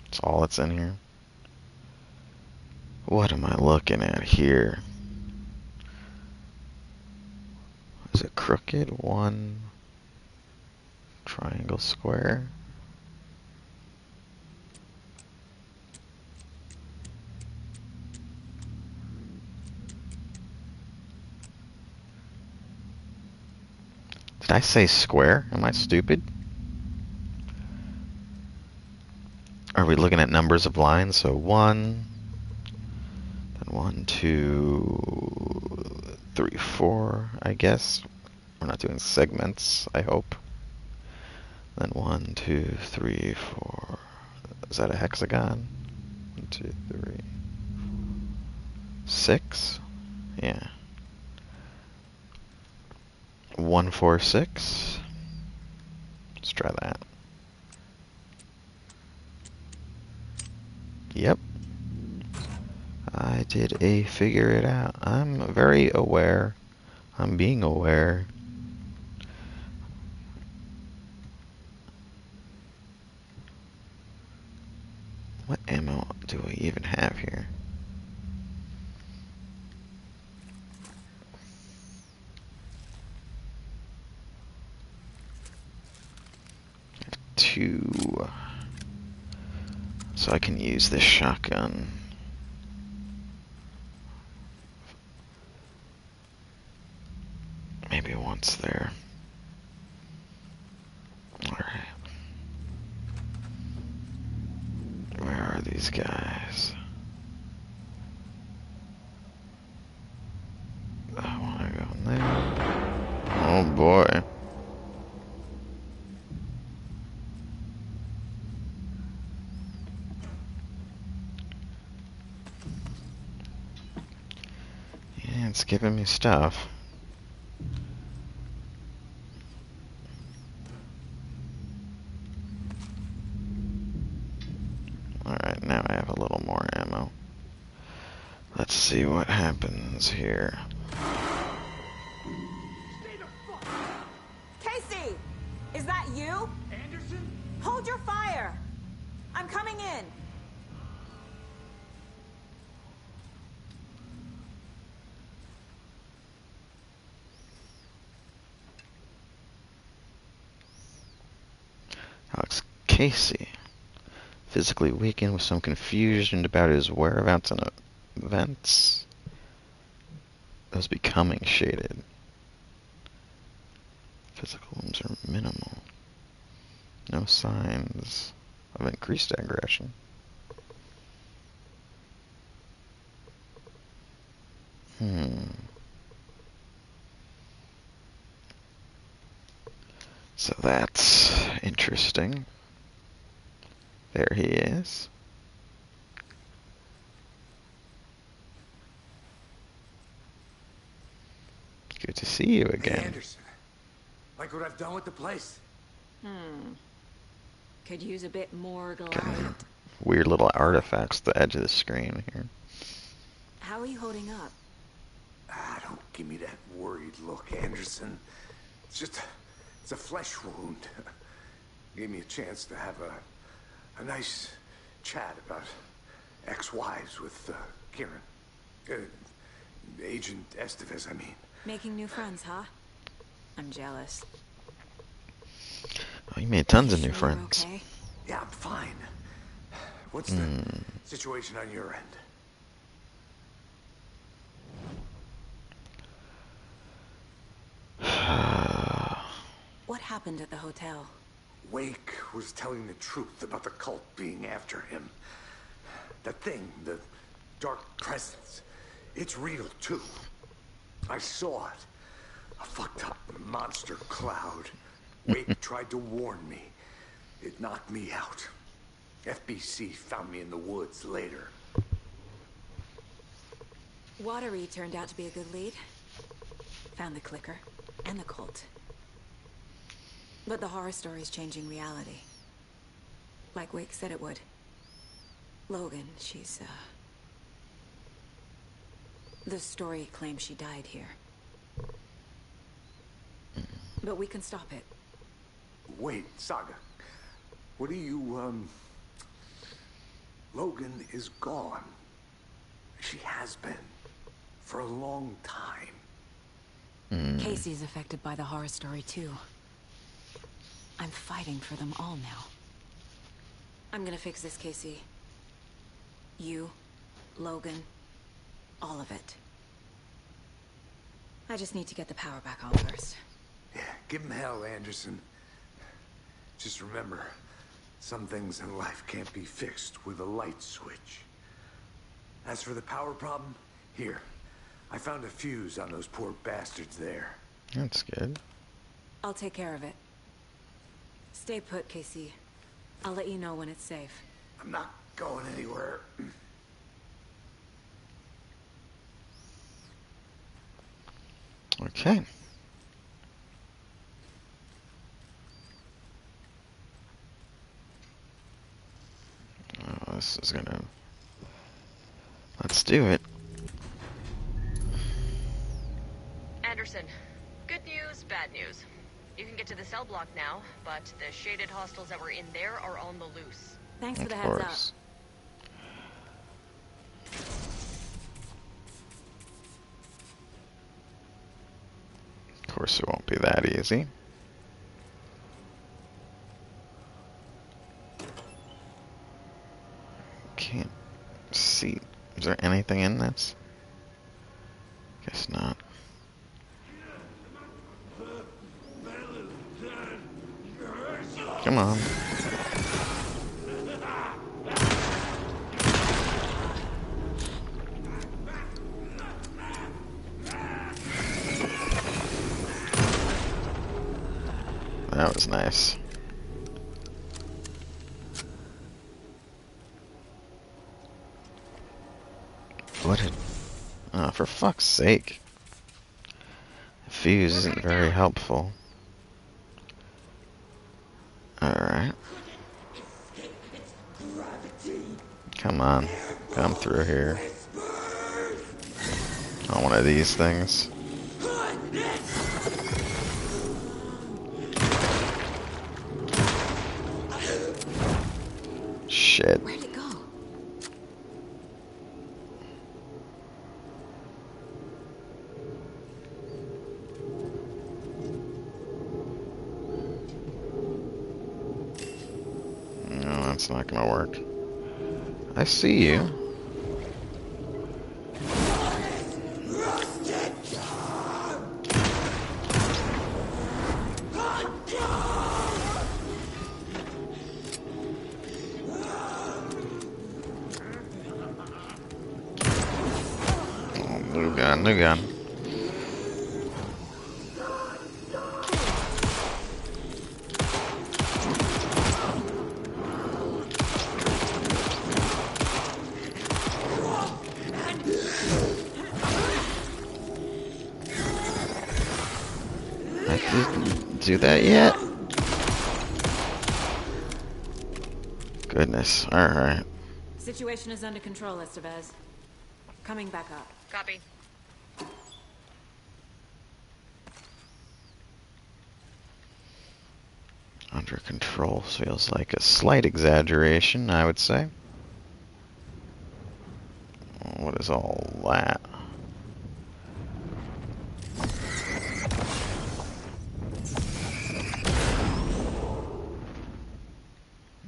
That's all that's in here. What am I looking at here? Is it crooked? 1 triangle square? Did I say square? Am I stupid? Are we looking at numbers of lines? So 1, then 1, 2, 3, 4, I guess. We're not doing segments, I hope. Then 1, 2, 3, 4. Is that a hexagon? 1, 2, 3, 6? Yeah. 1, 4, 6. Let's try that. Yep. I did a figure it out. I'm very aware. I'm being aware. What ammo do we even have here? Two. So I can use this shotgun. Maybe once there. Alright. Where are these guys? I wanna go in there. Oh boy. Yeah, it's giving me stuff. Alright, now I have a little more ammo. Let's see what happens here. Casey! Is that you? Anderson? Hold your fire! I'm coming in! Alex Casey. Physically weakened with some confusion about his whereabouts and events. Those becoming shaded. Physical wounds are minimal. No signs of increased aggression. So that's interesting. There he is. Good to see you again. Hey, Anderson. Like what I've done with the place? Could use a bit more glide. Weird little artifacts at the edge of the screen here. How are you holding up? Don't give me that worried look, Anderson. It's a flesh wound. Gave me a chance to have a nice chat about ex-wives with Kieran. Agent Estevez, I mean. Making new friends, huh? I'm jealous. Oh, you made tons of new Sure you're friends. okay? Yeah, I'm fine. What's the situation on your end? What happened at the hotel? Wake was telling the truth about the cult being after him. That thing, the dark presence, it's real too. I saw it. A fucked up monster cloud. Wake tried to warn me. It knocked me out. FBC found me in the woods later. Watery turned out to be a good lead. Found the clicker and the cult. But the horror story's changing reality. Like Wake said it would. Logan, she's, the story claims she died here. But we can stop it. Wait, Saga. What do you, Logan is gone. She has been. For a long time. Casey's affected by the horror story, too. I'm fighting for them all now. I'm gonna fix this, Casey. You, Logan, all of it. I just need to get the power back on first. Yeah, Give him hell, Anderson. Just remember, some things in life can't be fixed with a light switch. As for the power problem, here. I found a fuse on those poor bastards there. That's good. I'll take care of it. Stay put, Casey. I'll let you know when it's safe. I'm not going anywhere. Okay. Oh, this is gonna... Let's do it. Anderson, good news, bad news. You can get to the cell block now, but the shaded hostiles that were in there are on the loose. Thanks for the Of heads course. Of course, it won't be that easy. Can't see. Is there anything in this? Guess not. Come on. That was nice. What did... Oh, for fuck's sake. The fuse isn't very helpful. Alright. Come on. Come through here. On one of these things. Shit. Where'd it go? No, that's not gonna work. I see you. Oh, new gun, new gun. I didn't do that yet? Goodness, alright. Situation is under control, Estevez. Coming back up. Copy. Under control feels like a slight exaggeration, I would say. What is all that?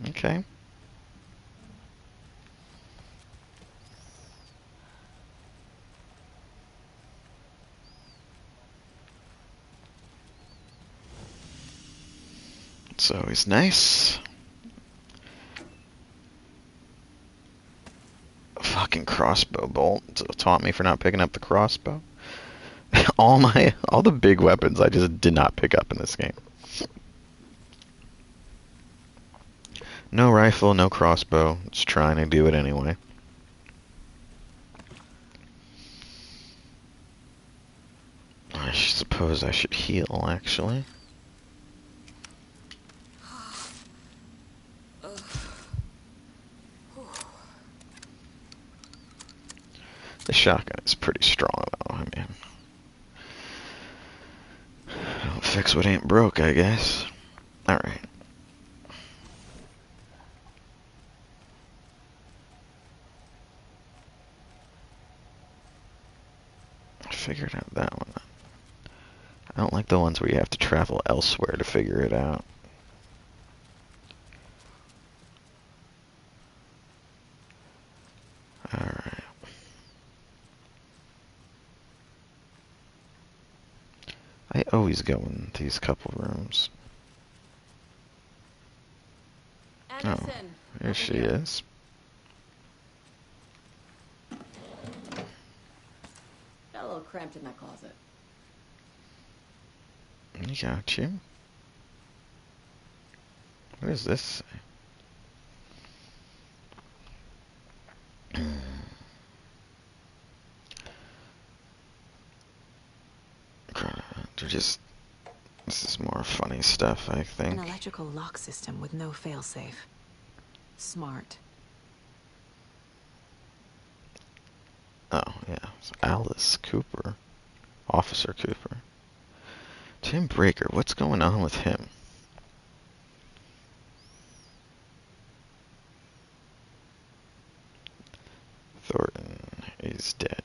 Okay. It's always nice. Fucking crossbow bolt taught me for not picking up the crossbow. all the big weapons I just did not pick up in this game. No rifle, no crossbow. Just trying to do it anyway. I suppose I should heal, actually. The shotgun is pretty strong, though. I mean, don't fix what ain't broke, I guess. Alright. I figured out that one. I don't like the ones where you have to travel elsewhere to figure it out. Alright. I always go in these couple rooms. Anderson, There over she here. is. Got a little cramped in that closet. I got you. What does this say? They're just... This is more funny stuff, I An think. electrical lock system with no failsafe. Smart. Oh, yeah. So Alice Cooper. Officer Cooper. Tim Breaker, what's going on with him? Thornton is dead.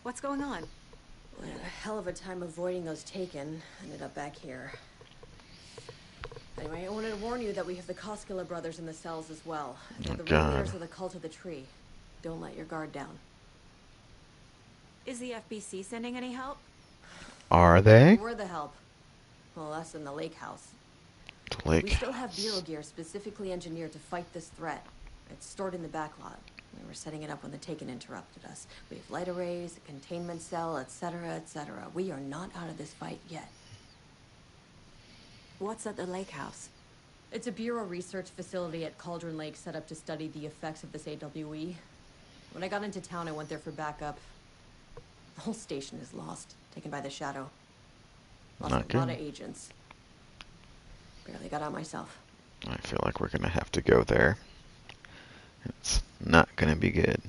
What's going on? We had a hell of a time avoiding those taken. Ended up back here. Anyway, I wanted to warn you that we have the Koskela brothers in the cells as well. They're the ringleaders of the cult of the tree. Don't let your guard down. Is the FBC sending any help? Are they? We're the help. Well, us in the lake house. The lake We still have house. Bureau gear specifically engineered to fight this threat. It's stored in the backlot. We were setting it up when the Taken interrupted us. We have light arrays, a containment cell, etc., etc. We are not out of this fight yet. What's at the lake house? It's a Bureau research facility at Cauldron Lake set up to study the effects of this AWE. When I got into town, I went there for backup. The whole station is lost, taken by the Shadow. Lost Not a lot good. of agents. Barely got out myself. I feel like we're gonna have to go there. It's not gonna be good.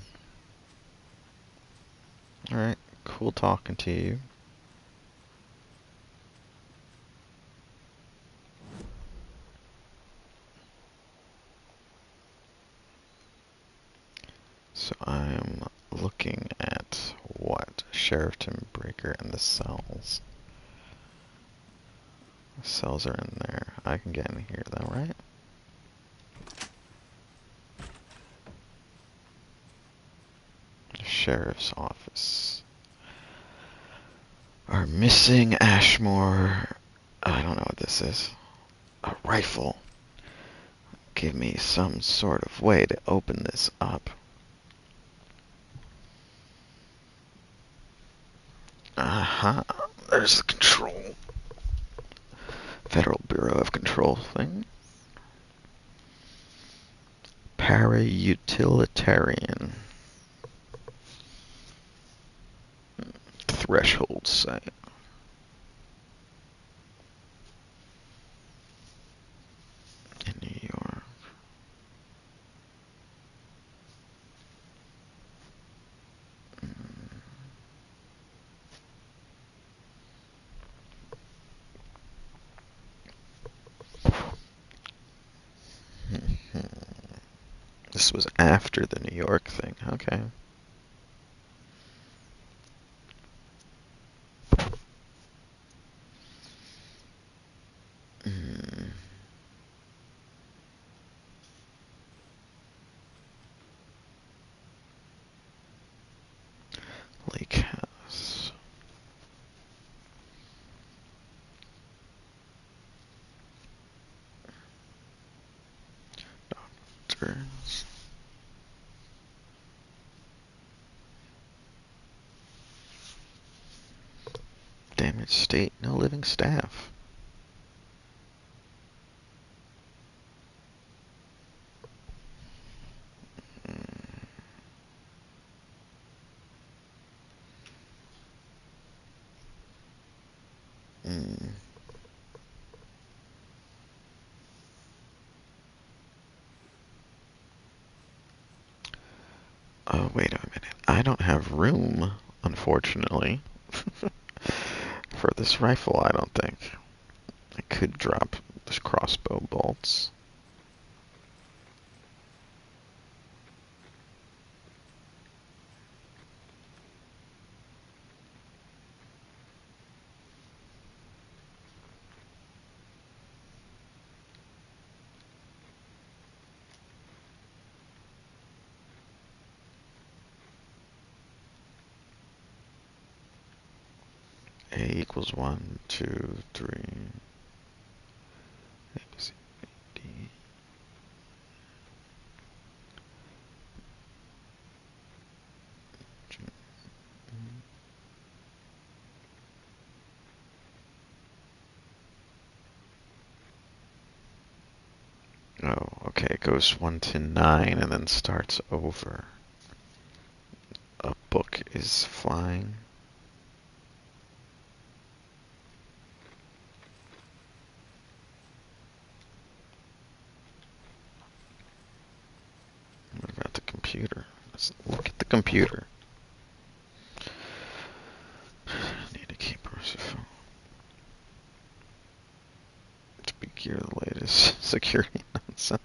Alright, cool talking to you. So I'm looking at what? Sheriff Tim Breaker and the cells. The cells are in there. I can get in here though, right? The sheriff's office. Our missing Ashmore. I don't know what this is. A rifle. Give me some sort of way to open this up. Aha. There's the control. Federal Bureau of Control thing. Para-utilitarian. Threshold site. In New York. This was after the New York thing. Okay. Lake House. Doctors. Damaged state. No living staff. Oh, wait a minute. I don't have room, unfortunately, for this rifle, I don't think. I could drop this crossbow bolts. A equals 1, 2, 3. A, B, C, D. Oh, okay, it goes 1 to 9 and then starts over. A book is flying. What about the computer? Let's look at the computer. Need to keep Persephone. To be gear the latest security nonsense.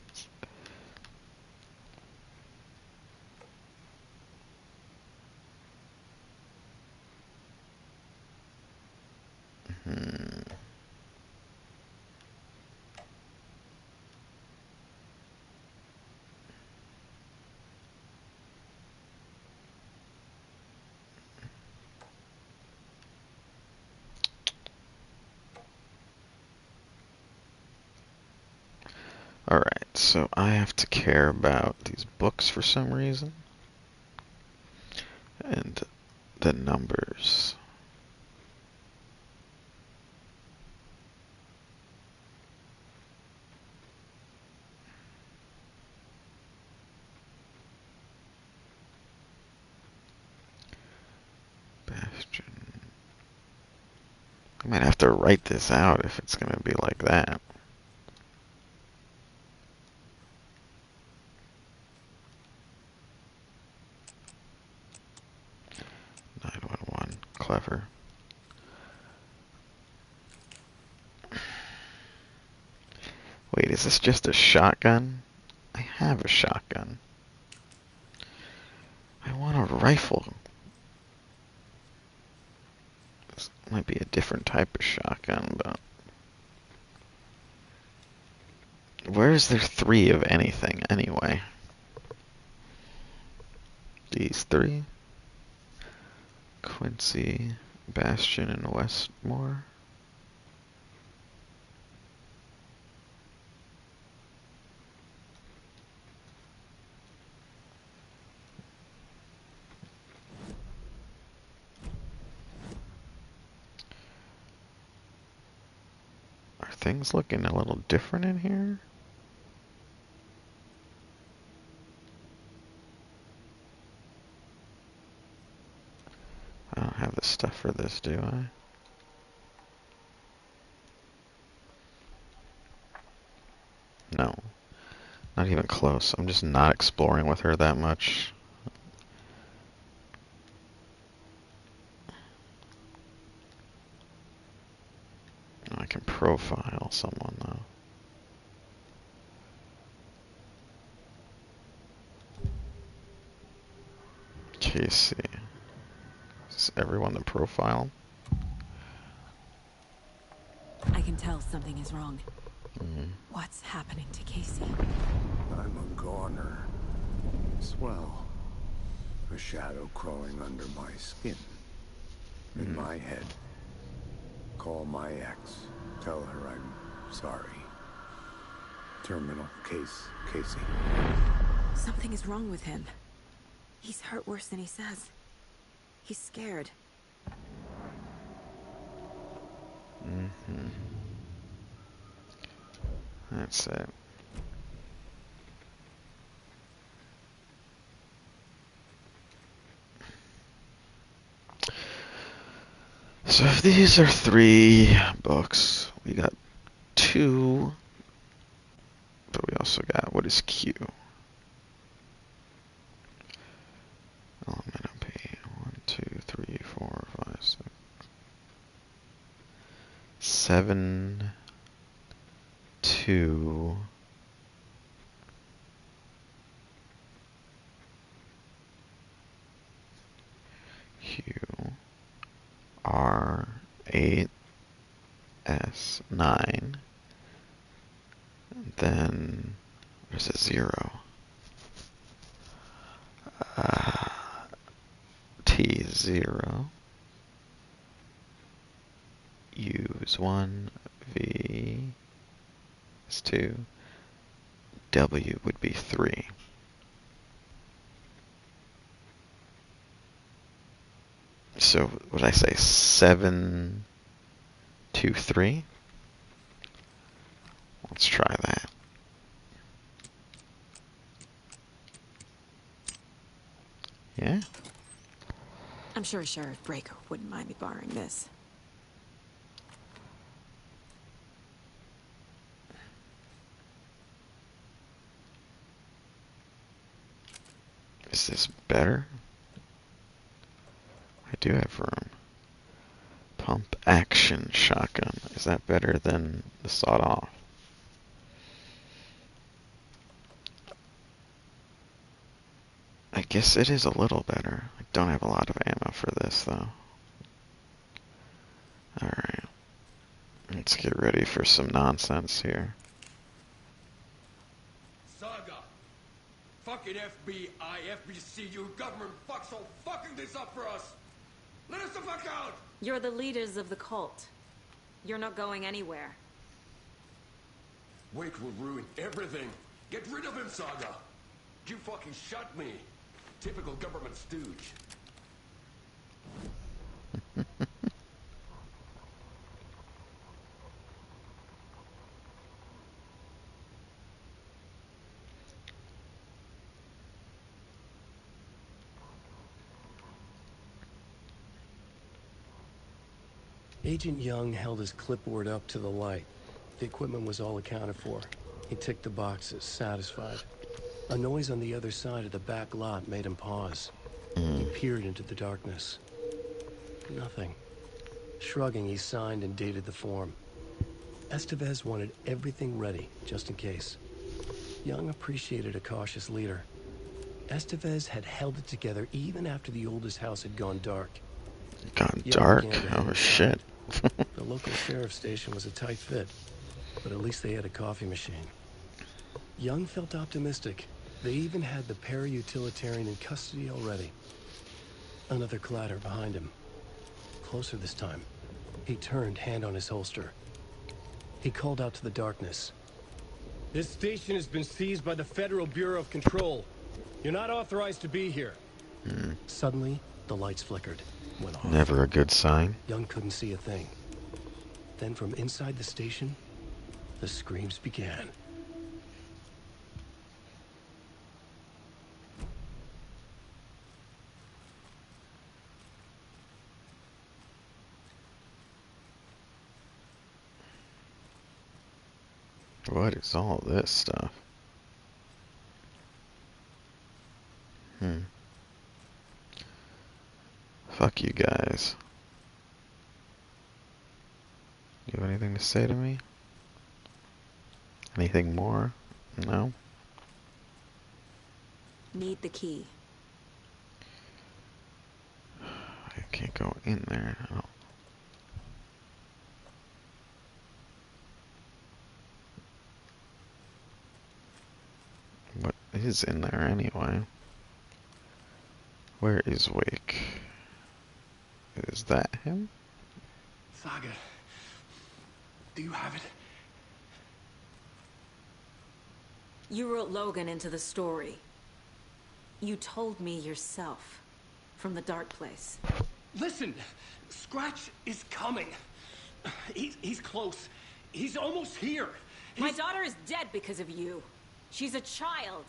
Alright, so I have to care about these books for some reason. And the numbers. Bastion. I might have to write this out if it's going to be like that. Clever. Wait, is this just a shotgun? I have a shotgun. I want a rifle. This might be a different type of shotgun, but... Where is there 3 of anything, anyway? These 3? Quincy, Bastion, and Westmore? Are things looking a little different in here? I don't have the stuff for this, do I? No. Not even close. I'm just not exploring with her that much. I can profile someone, though. Casey. Is this everyone to profile? I can tell something is wrong. What's happening to Casey? I'm a goner. Swell. A shadow crawling under my skin. In my head. Call my ex. Tell her I'm sorry. Terminal case, Casey. Something is wrong with him. He's hurt worse than he says. He's scared. That's it. So if these are 3 books, we got 2, but we also got, what is Q? Element of P, 1, 2, 3, 4, 5, 6, 7, 2, Q, R, 8, S, 9, and then there's a 0. T, 0. U is 1, V is 2, W would be 3. So, would I say 7, 2, 3? Let's try that. Yeah? I'm sure Sheriff Breaker wouldn't mind me borrowing this. Is this better? I do have room. Pump action shotgun. Is that better than the sawed off? I guess it is a little better. I don't have a lot of ammo for this though. Alright. Let's get ready for some nonsense here. Saga! Fucking FBI, FBC, you government fucks all fucking this up for us! Let us the fuck out! You're the leaders of the cult. You're not going anywhere. Wake will ruin everything. Get rid of him, Saga! You fucking shot me. Typical government stooge. Agent Young held his clipboard up to the light. The equipment was all accounted for. He ticked the boxes, satisfied. A noise on the other side of the back lot made him pause. He peered into the darkness. Nothing. Shrugging, he signed and dated the form. Estevez wanted everything ready, just in case. Young appreciated a cautious leader. Estevez had held it together even after the oldest house had gone dark. Gone Young dark? began to hit Oh his shit. side. The local sheriff's station was a tight fit, but at least they had a coffee machine. Young felt optimistic. They even had the para-utilitarian in custody already. Another clatter behind him. Closer this time. He turned, hand on his holster. He called out to the darkness. This station has been seized by the Federal Bureau of Control. You're not authorized to be here. Suddenly, the lights flickered. Went off. Never a good sign. Young couldn't see a thing. Then from inside the station, the screams began. What is all this stuff? Fuck you guys. You have anything to say to me? Anything more? No? Need the key. I can't go in there. I don't. What is in there anyway? Where is Wake? Is that him? Saga, do you have it? You wrote Logan into the story. You told me yourself. From the dark place. Listen, Scratch is coming. He's close. He's almost here. My daughter is dead because of you. She's a child.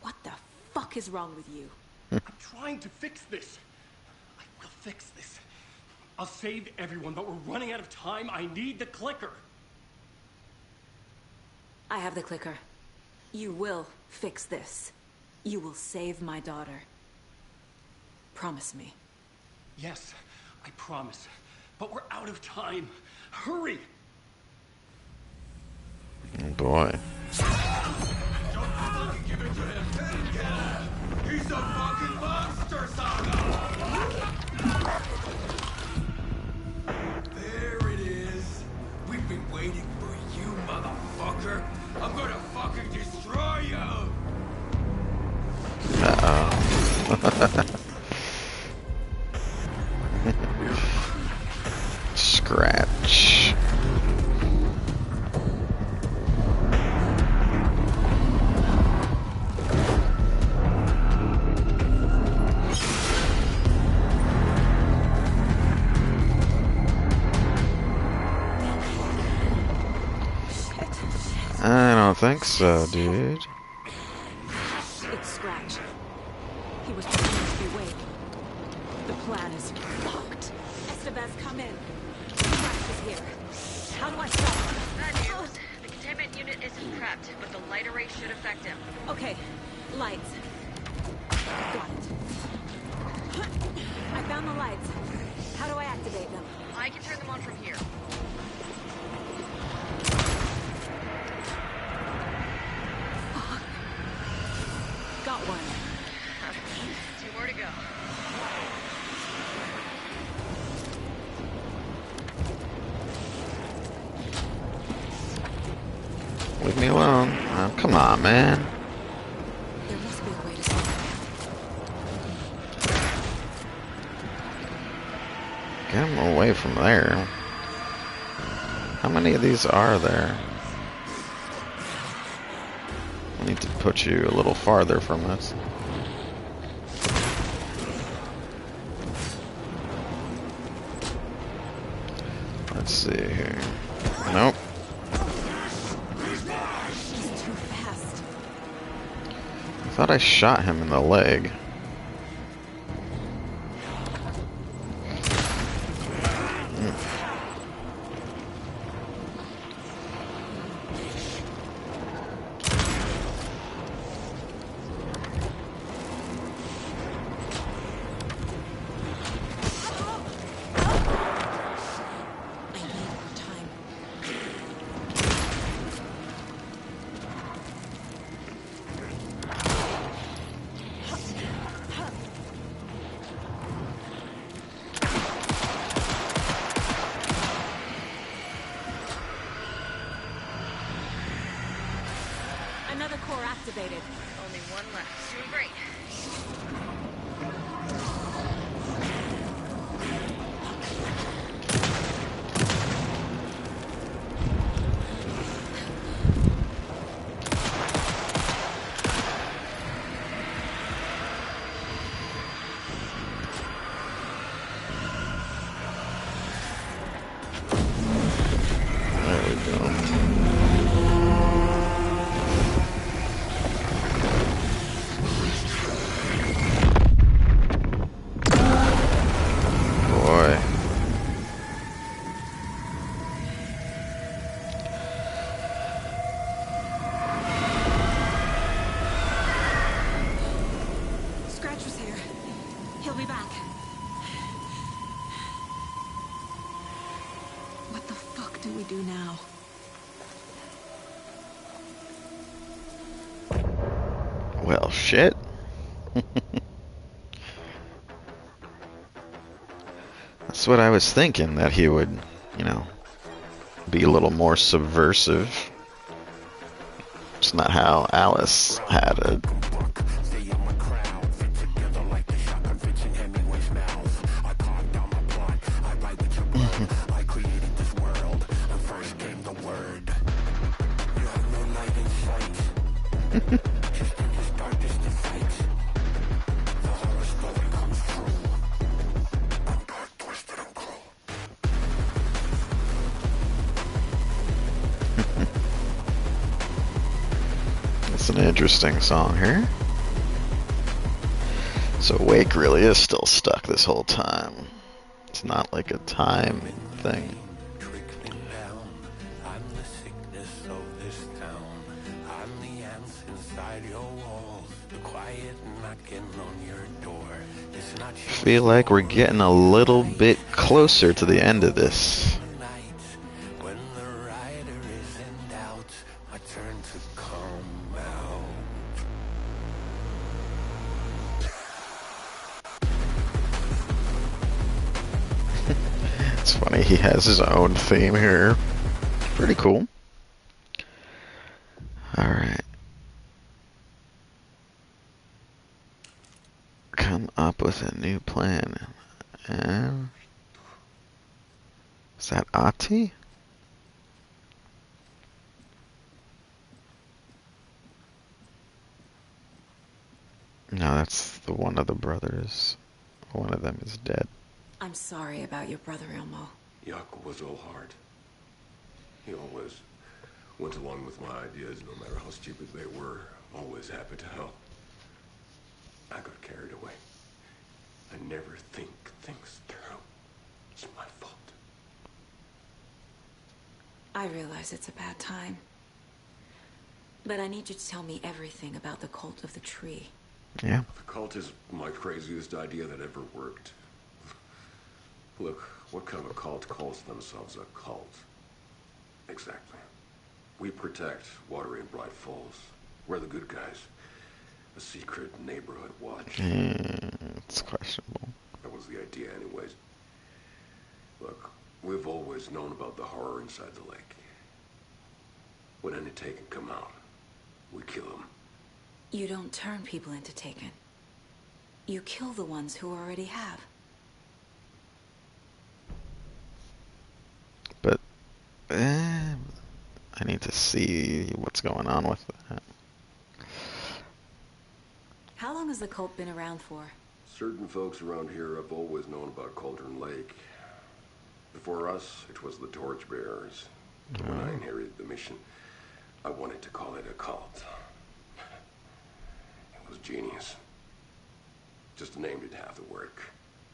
What the fuck is wrong with you? I'm trying to fix this. I will fix this. I'll save everyone, but we're running out of time. I need the clicker. I have the clicker. You will fix this. You will save my daughter. Promise me. Yes, I promise. But we're out of time. Hurry! Oh boy. Don't fucking give it to him! He's a fucking monster, Saga! There it is. We've been waiting for you, motherfucker. I'm gonna fucking destroy you! don't think so, dude. It's Scratch. He was pretending to be Wake. The plan is fucked. Estevez, come in. Scratch is here. How do I stop him? Bad news. The containment unit isn't prepped, but the light array should affect him. Okay, lights. Got it. I found the lights. How do I activate them? I can turn them on from here. Fuck. Got one. 2 more to go. Leave me alone. Oh, come on, man. There must be a way to solve it. Get him away from there. How many of these are there? I need to put you a little farther from this. Let's see here. Nope. He's too fast. I thought I shot him in the leg. I need more time. Another core activated. Only one left. Doing great. There we go. Boy. Scratch was here. He'll be back. What the fuck do we do now? Well, shit. That's what I was thinking, that he would, you know, be a little more subversive. It's not how Alice had it. It's an interesting song here. So Wake really is still stuck this whole time. It's not like a time thing. Trickling down. I'm the sickness of this town. I'm the ants inside your walls. The quiet knocking on your door. It's not I feel like we're getting a little bit closer to the end of this. when the rider is in doubt. My turn to come out. It's funny, he has his own theme here. Pretty cool. Alright. Come up with a new plan. And is that Ati? No, that's the one of the brothers. One of them is dead. I'm sorry about your brother, Elmo. Jaco was all heart. He always Went along with my ideas, no matter how stupid they were. Always happy to help. I got carried away. I never think things through. It's my fault. I realize it's a bad time. But I need you to tell me everything about the cult of the tree. Yeah. The cult is my craziest idea that ever worked. Look, what kind of a cult calls themselves a cult? Exactly. We protect Water in Bright Falls. We're the good guys. A secret neighborhood watch. It's questionable. That was the idea anyways. Look, we've always known about the horror inside the lake. When any Taken come out, we kill them. You don't turn people into Taken. You kill the ones who already have. But, I need to see what's going on with that. How long has the cult been around for? Certain folks around here have always known about Cauldron Lake. Before us, it was the Torchbearers. When I inherited the mission, I wanted to call it a cult. It was genius. Just named it half the work.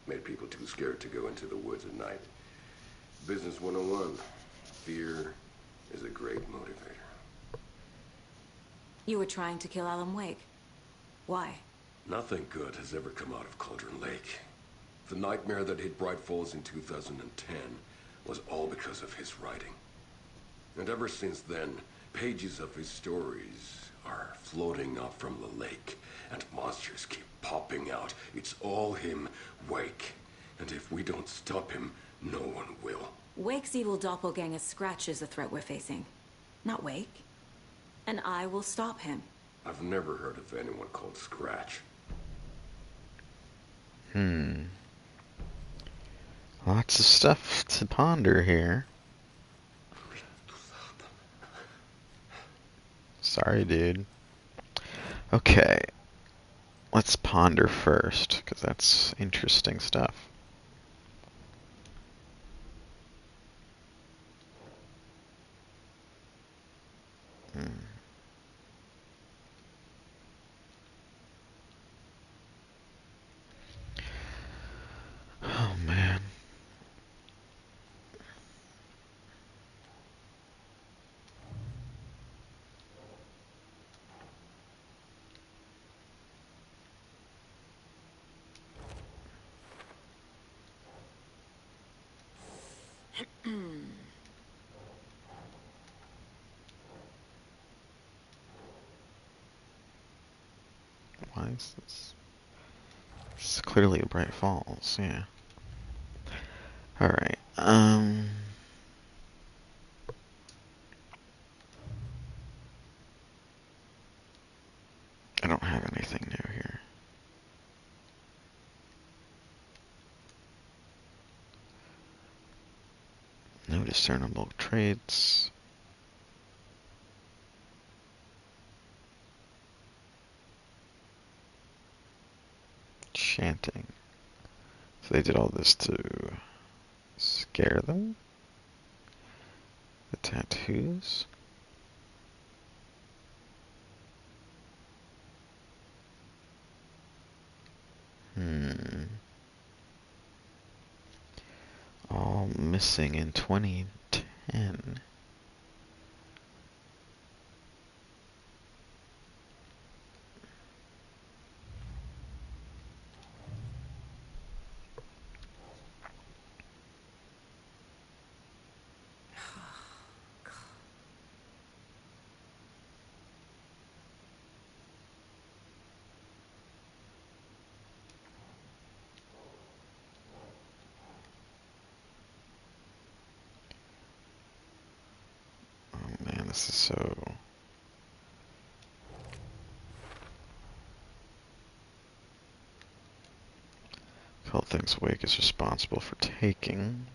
Made people too scared to go into the woods at night. Business 101. Fear is a great motivator. You were trying to kill Alan Wake. Why? Nothing good has ever come out of Cauldron Lake. The nightmare that hit Bright Falls in 2010 was all because of his writing. And ever since then, pages of his stories are floating up from the lake, and monsters keep popping out. It's all him, Wake. And if we don't stop him, no one will. Wake's evil doppelganger Scratch is the threat we're facing, not Wake. And I will stop him. I've never heard of anyone called Scratch. Lots of stuff to ponder here. Sorry, dude. Okay. Let's ponder first, because that's interesting stuff. Oh, man. Why is this? It's clearly a Bright Falls, yeah. Alright, I don't have anything new here. No discernible traits. Chanting. So they did all this to scare them? The tattoos? All missing in 2010. Oh man, this is so... Cult thinks Wake is responsible for taking.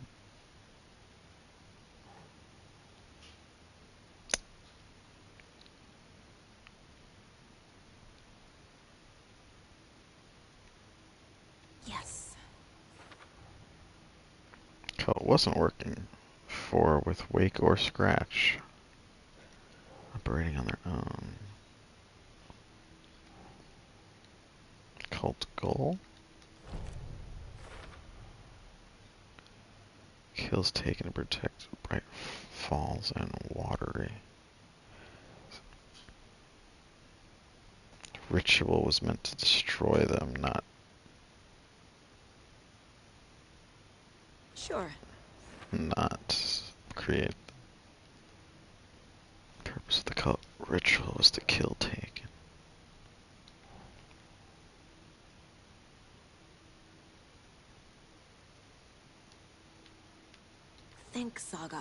Yes. Cult wasn't working for with Wake or Scratch. operating on their own. Cult goal. Kills taken to protect Bright Falls and Watery. Ritual was meant to destroy them, not... Sure. Not create. The purpose of the cult ritual was to kill Taken. Think, Saga.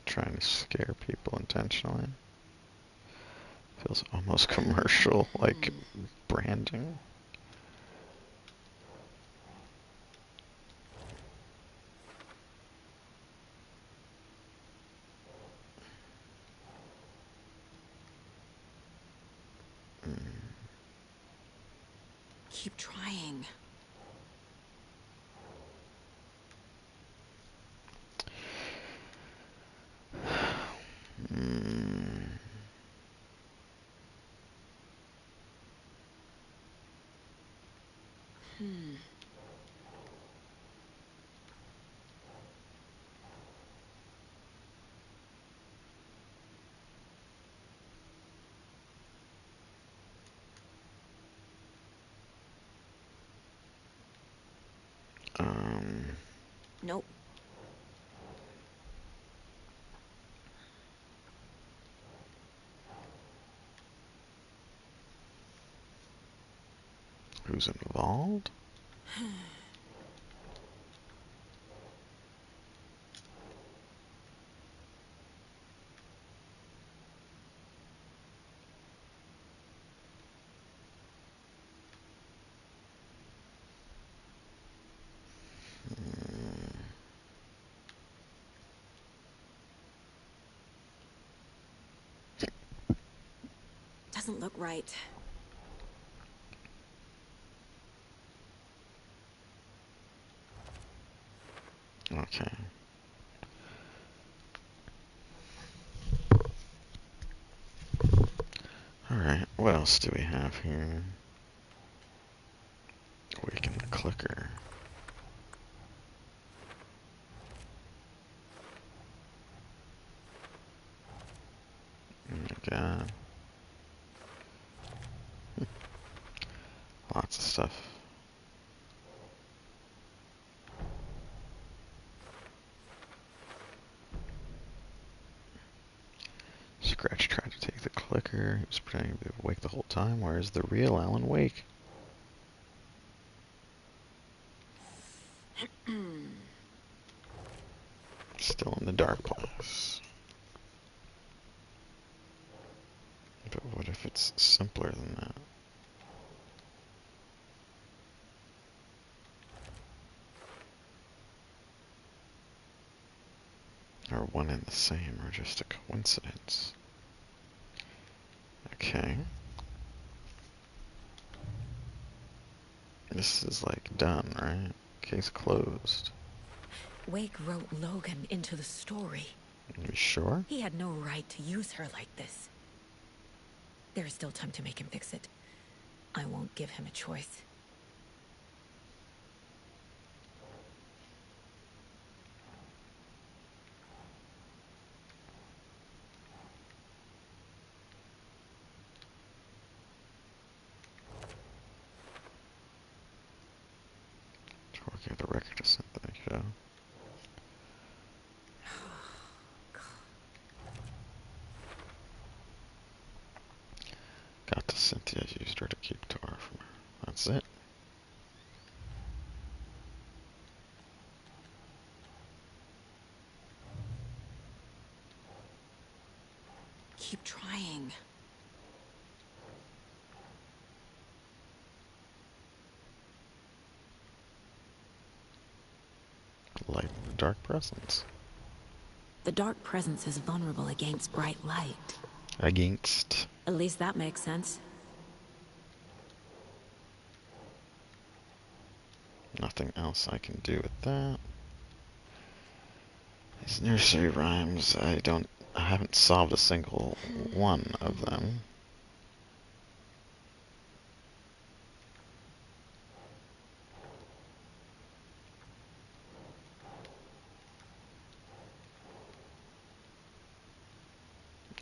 Trying to scare people intentionally. Feels almost commercial, like branding. Keep trying. Nope. Who's involved? Doesn't look right. Okay. Alright, what else do we have here? Awaken the clicker. Oh my god. Lots of stuff. Scratch tried to take the clicker. He was pretending to be awake the whole time. Where is the real Alan Wake? Still in the dark place. But what if it's simpler than that? Or one and the same, or just a coincidence? Okay. This is like done, right? Case closed. Wake wrote Logan into the story. You sure? He had no right to use her like this. There is still time to make him fix it. I won't give him a choice. Working with the record to something, show. Got to Cynthia, used her to keep Tara from her. That's it. Keep trying. Light in the dark presence. The dark presence is vulnerable against bright light. Against. At least that makes sense. Nothing else I can do with that. These nursery rhymes, I haven't solved a single one of them.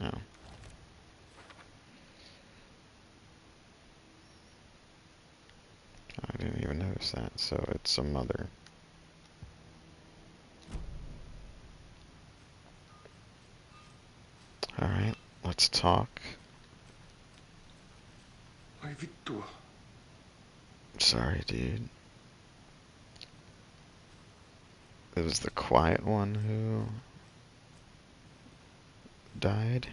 No. I didn't even notice that, so it's a mother. Alright, let's talk. Ai vittua. Sorry, dude. It was the quiet one who died.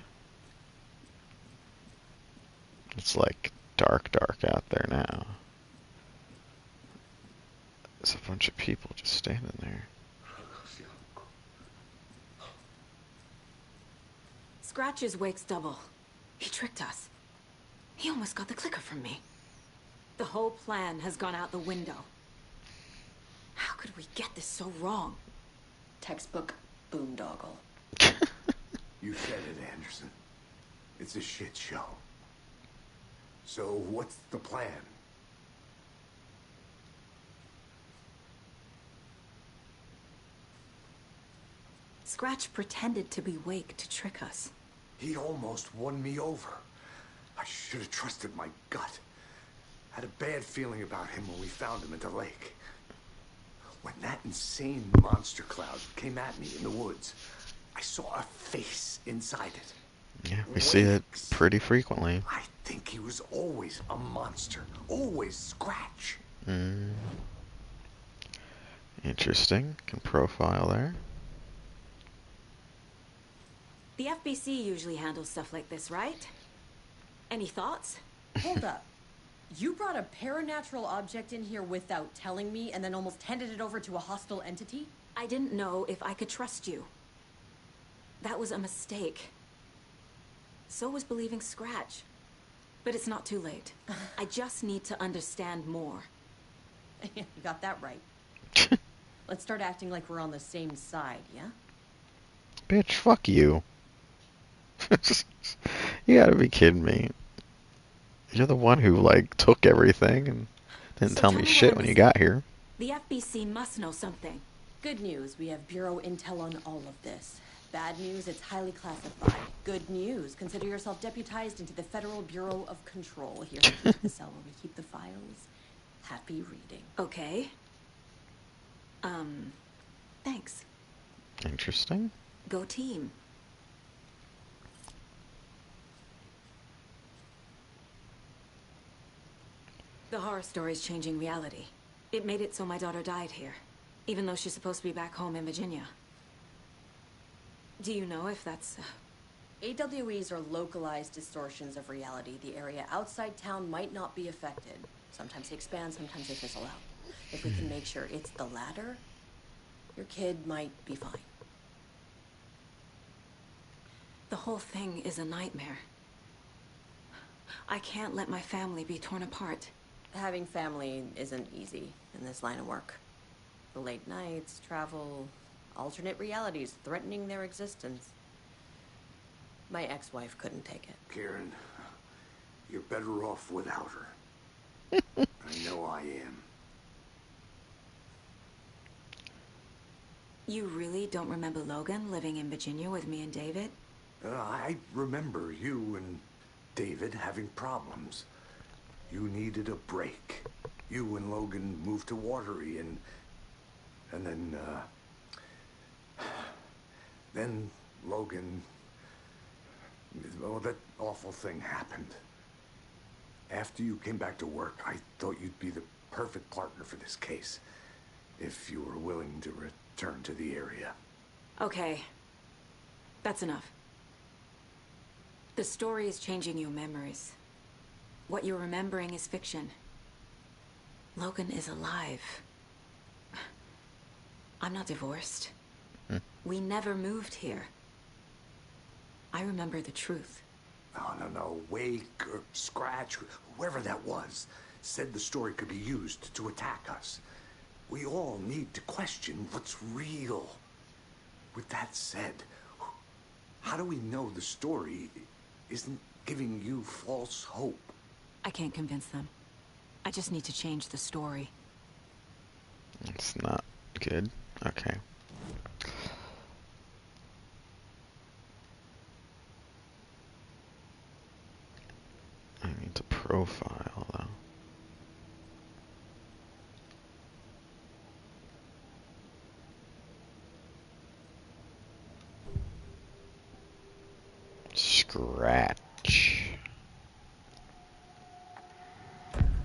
It's like dark out there now. There's a bunch of people just standing there. Scratch is Wake's double. He tricked us. He almost got the clicker from me. The whole plan has gone out the window. How could we get this so wrong? Textbook boondoggle. You said it, Anderson. It's a shit show. So what's the plan? Scratch pretended to be Wake to trick us. He almost won me over. I should have trusted my gut. Had a bad feeling about him when we found him at the lake. When that insane monster cloud came at me in the woods, I saw a face inside it. Yeah, we see it pretty frequently. I think he was always a monster. Always Scratch. Interesting. Can profile there. The FBC usually handles stuff like this, right? Any thoughts? Hold up. You brought a paranatural object in here without telling me and then almost handed it over to a hostile entity? I didn't know if I could trust you. That was a mistake. So was believing Scratch. But it's not too late. I just need to understand more. You got that right. Let's start acting like we're on the same side, yeah? Bitch, fuck you. You gotta be kidding me. You're the one who, like, took everything and didn't tell me shit when you got here. The FBC must know something. Good news, we have Bureau intel on all of this. Bad news, it's highly classified. Good news, consider yourself deputized into the Federal Bureau of Control. Here's the cell where we keep the files. Happy reading. Okay. Thanks. Interesting. Go team. The horror story's changing reality. It made it so my daughter died here, even though she's supposed to be back home in Virginia. Do you know if that's... AWEs are localized distortions of reality. The area outside town might not be affected. Sometimes they expand, sometimes they fizzle out. If we can make sure it's the latter, your kid might be fine. The whole thing is a nightmare. I can't let my family be torn apart. Having family isn't easy in this line of work. The late nights, travel, alternate realities threatening their existence. My ex-wife couldn't take it. Karen, you're better off without her. I know I am. You really don't remember Logan living in Virginia with me and David? I remember you and David having problems. You needed a break. You and Logan moved to Watery and then Logan, well, that awful thing happened. After you came back to work, I thought you'd be the perfect partner for this case, if you were willing to return to the area. Okay. That's enough. The story is changing your memories. What you're remembering is fiction. Logan is alive. I'm not divorced. We never moved here. I remember the truth. No. Wake or Scratch, whoever that was, said the story could be used to attack us. We all need to question what's real. With that said, how do we know the story isn't giving you false hope? I can't convince them. I just need to change the story. It's not good. Okay. I need to profile, though. Scratch.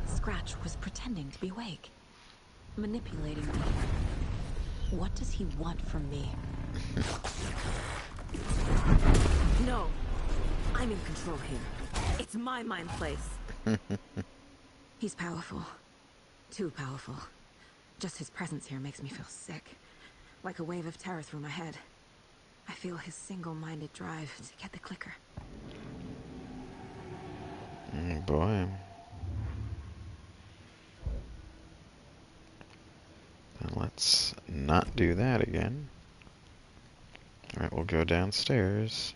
Scratch was pretending to be Wake. Manipulating me. What does he want from me? No! I'm in control here. It's my mind place. He's powerful. Too powerful. Just his presence here makes me feel sick. Like a wave of terror through my head. I feel his single-minded drive to get the clicker. Boy. Then let's not do that again. Alright, we'll go downstairs.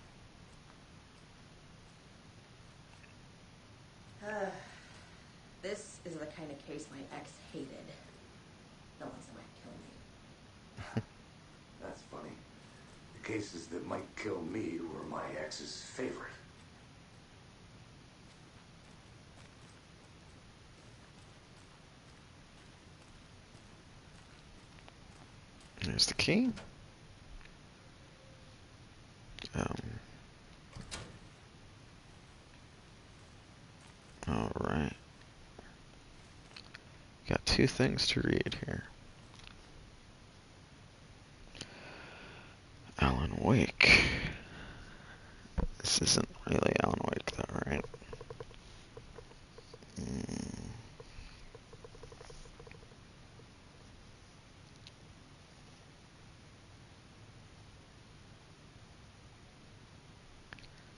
This is the kind of case my ex hated. The ones that might kill me. That's funny. The cases that might kill me were my ex's favorite. There's the key. Alright. Got two things to read here. Alan Wake. This isn't really Alan Wake though, right?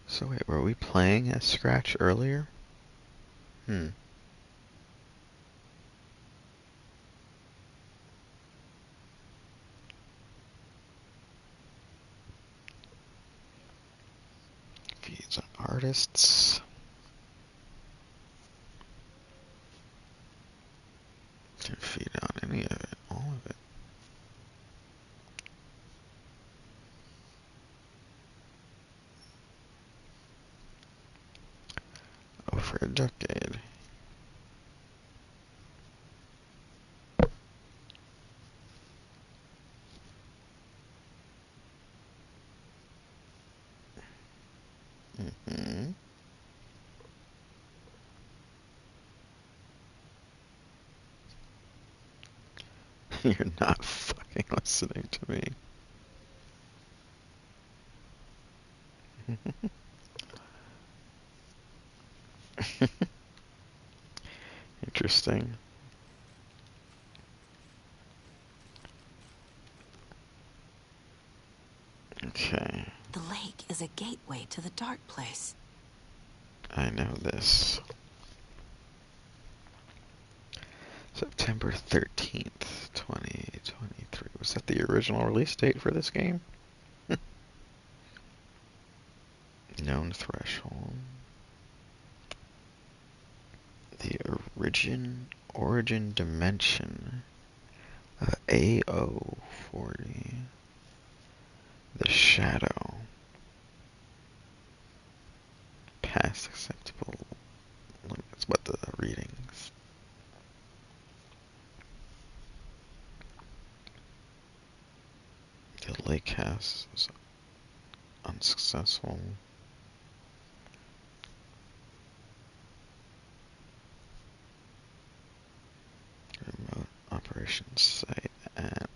So wait, were we playing as Scratch earlier? Feeds on artists. Can feed on any of it, all of it. Over a decade. You're not fucking listening to me. Interesting. Okay. The lake is a gateway to the dark place. I know this. September 13th, 2023. Was that the original release date for this game? Known threshold. The origin dimension. AO40. The shadow. Past acceptable limits. What the readings? The lake house was unsuccessful. Remote operations site at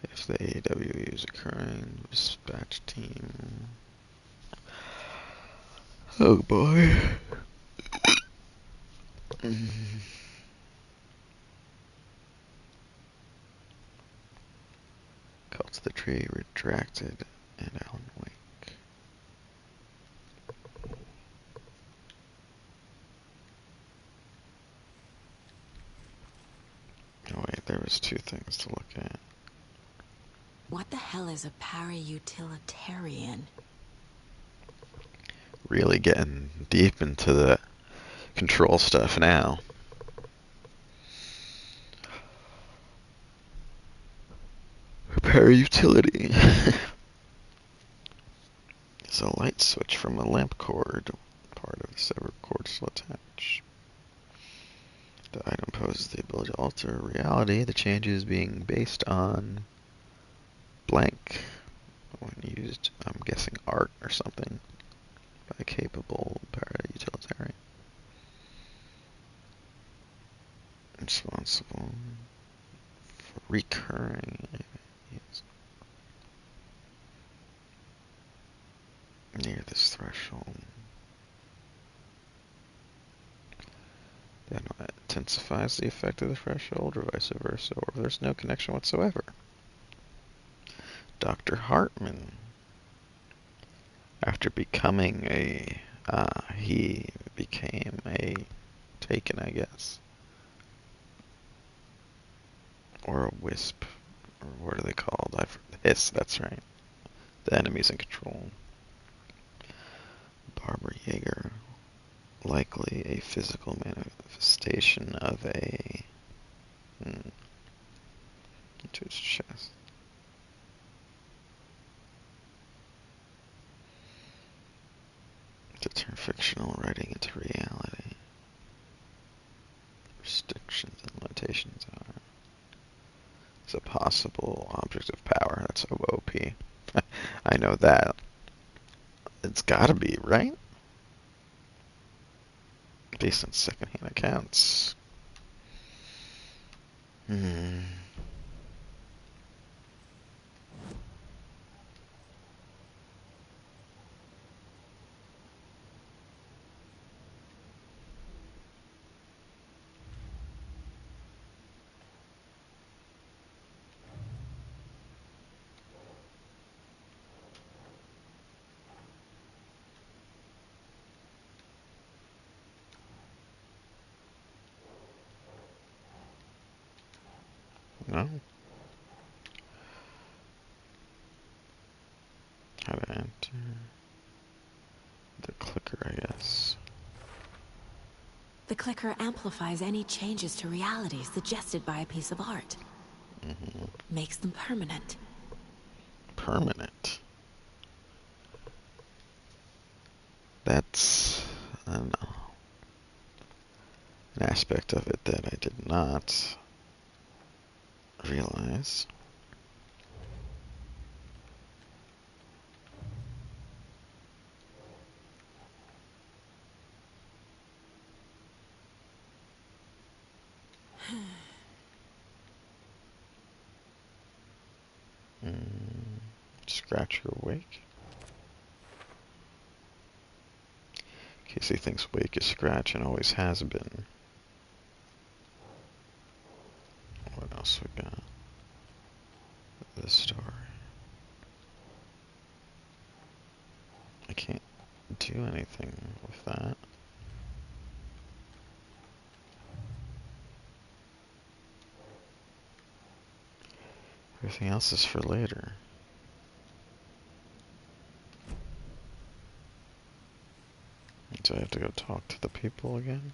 if the AEW is occurring, dispatch team. Oh boy. cult of the tree retracted and Alan Wake. Oh wait, there was two things to look at. What the hell is a para-utilitarian? Really getting deep into the control stuff now. Para-utility is a light switch from a lamp cord, part of the severed cord still attached. The item poses the ability to alter reality, the changes being based on blank when used, I'm guessing art or something, by a capable para-utilitarian. Responsible for recurring yes. Near this threshold. Then it intensifies the effect of the threshold or vice versa, or there's no connection whatsoever. Dr. Hartman, after becoming he became a Taken, I guess. Or a Wisp. Or what are they called? Hiss, that's right. The enemy's in control. Barbara Yeager, likely a physical manifestation of a... into his chest. To turn fictional writing into reality. Restrictions and limitations are... It's a possible object of power. That's OP. I know that. It's gotta be, right? Based on secondhand accounts. No? How to enter the clicker, I guess. The clicker amplifies any changes to reality suggested by a piece of art. Makes them permanent. Permanent? That's, I don't know, an aspect of it that I did not realize. Scratch your Wake. Casey thinks Wake is Scratch and always has been. What else we got? This story. I can't do anything with that. Everything else is for later. Do I have to go talk to the people again?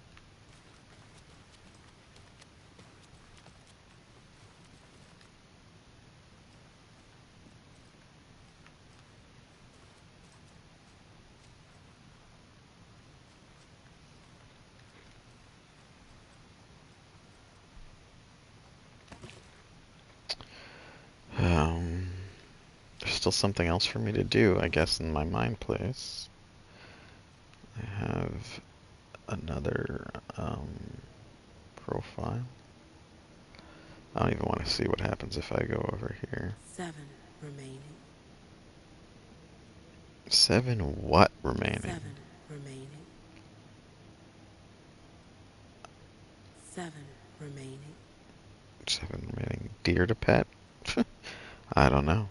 There's still something else for me to do, I guess, in my mind place. I have another profile. I don't even want to see what happens if I go over here. 7 remaining. 7 what remaining? 7 remaining. 7 remaining. 7 remaining deer to pet? I don't know.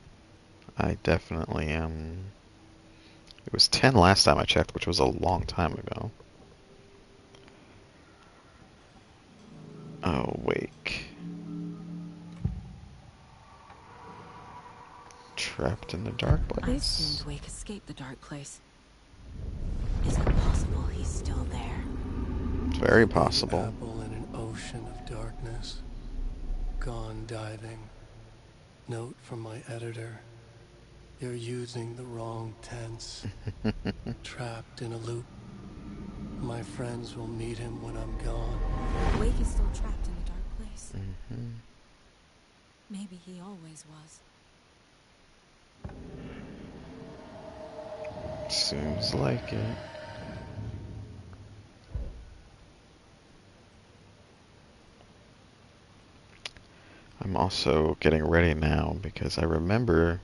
I definitely am. It was 10 last time I checked, which was a long time ago. Awake. Trapped in the dark I place? assumed Wake escaped the dark place. Is it possible he's still there? It's very Maybe possible. the apple in an ocean of darkness. Gone diving. Note from my editor. You're using the wrong tense. Trapped in a loop. My friends will meet him when I'm gone. Wake is still trapped in the dark place. Mm-hmm. Maybe he always was. Seems like it. I'm also getting ready now because I remember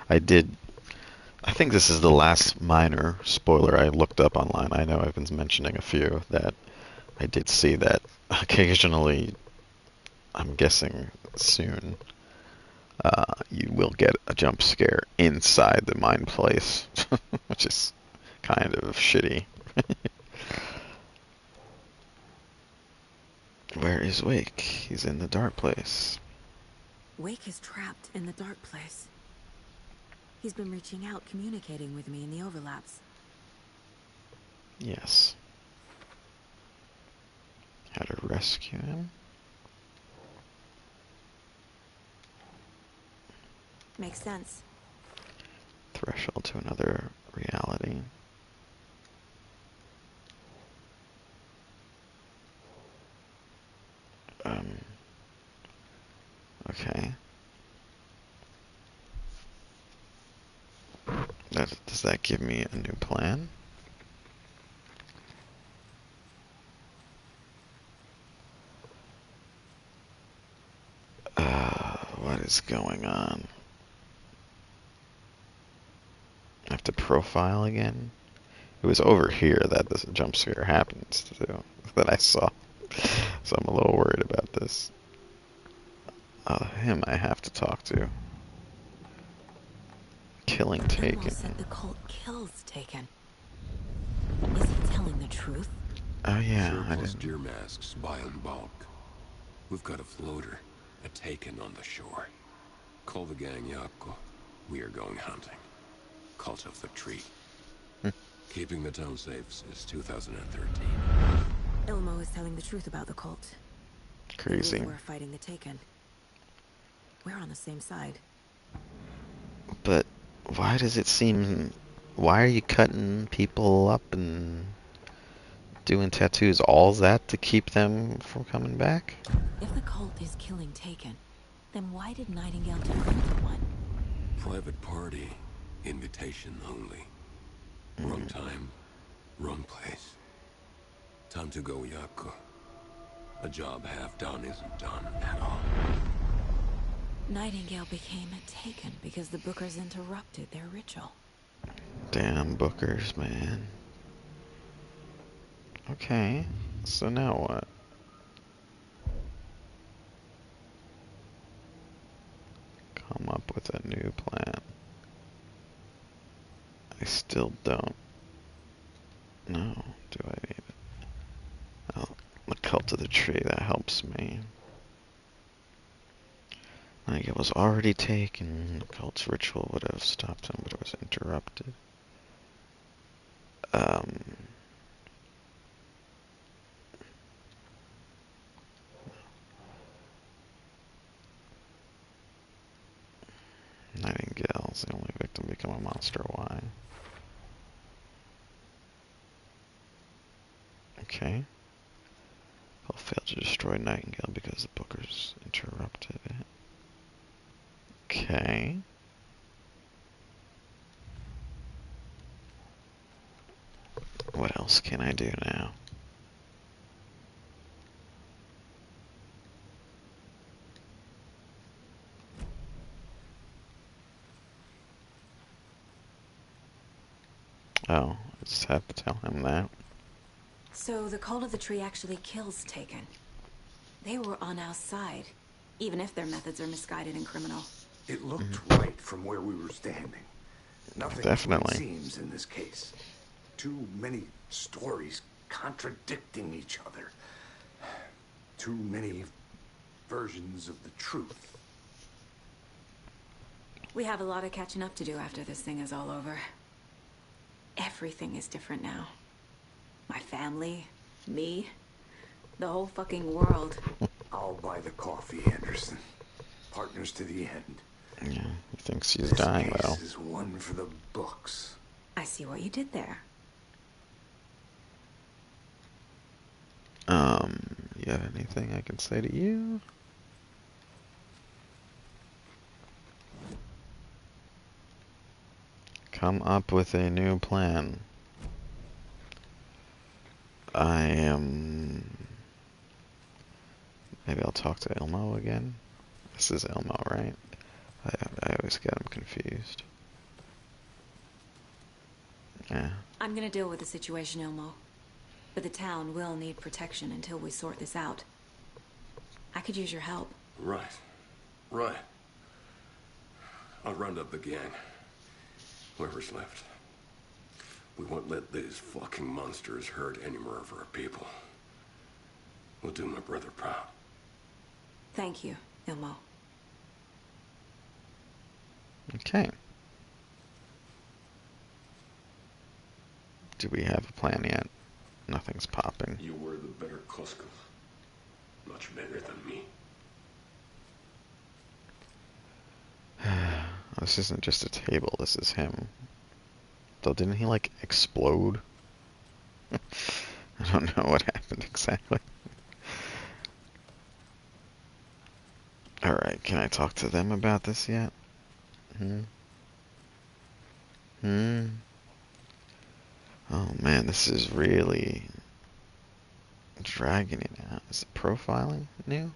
I think this is the last minor spoiler I looked up online. I know I've been mentioning a few that I did see that occasionally, I'm guessing soon, you will get a jump scare inside the mine place, which is kind of shitty. Where is Wake? He's in the dark place. Wake is trapped in the dark place. He's been reaching out, communicating with me in the overlaps. Yes. How to rescue him? Makes sense. Threshold to another reality. Okay. Does that give me a new plan? What is going on? I have to profile again? It was over here that this jump scare happens to, that I saw. So I'm a little worried about this. Him I have to talk to. Killing Taken. Elmo said the cult kills Taken. Is he telling the truth? Oh yeah, Surplus deer masks buy in bulk. We've got a floater, a Taken on the shore. Call the gang Yako. We are going hunting. Cult of the tree. Keeping the town safe since 2013. Elmo is telling the truth about the cult. Crazy. We're fighting the Taken. We're on the same side. But why does it seem... Why are you cutting people up and doing tattoos? All that to keep them from coming back? If the cult is killing Taken, then why did Nightingale turn into one? Private party. Invitation only. Wrong time. Wrong place. Time to go, Yako. A job half done isn't done at all. Nightingale became a Taken because the Bookers interrupted their ritual. Damn Bookers, man. Okay, so now what? Come up with a new plan. I still don't know. Do I need it? Oh, the cult of the tree, that helps me. Like it was already taken. The cult's ritual would have stopped him, but it was interrupted. Nightingale's the only victim become a monster. Why? Okay. I'll fail to destroy Nightingale because the Bookers interrupted it. Okay. What else can I do now? Oh, I just have to tell him that. So the cult of the tree actually kills Taken. They were on our side, even if their methods are misguided and criminal. It looked right from where we were standing. Nothing is what it Definitely. seems in this case. Too many stories contradicting each other. Too many versions of the truth. We have a lot of catching up to do after this thing is all over. Everything is different now. My family, me, the whole fucking world. I'll buy the coffee, Anderson. Partners to the end. Yeah, he thinks she's This dying, case though. is one for the books. I see what you did there. You have anything I can say to you? Come up with a new plan. Maybe I'll talk to Elmo again. This is Elmo, right? I always get him confused. Yeah. I'm gonna deal with the situation, Elmo. But the town will need protection until we sort this out. I could use your help. Right. Right. I'll round up the gang. Whoever's left. We won't let these fucking monsters hurt any more of our people. We'll do my brother proud. Thank you, Elmo. Okay. Do we have a plan yet? Nothing's popping. You were the better Koskov. Much better than me. This isn't just a table, this is him. Though, didn't he, like, explode? I don't know what happened exactly. Alright, can I talk to them about this yet? Oh man, this is really dragging it out. Is it profiling new?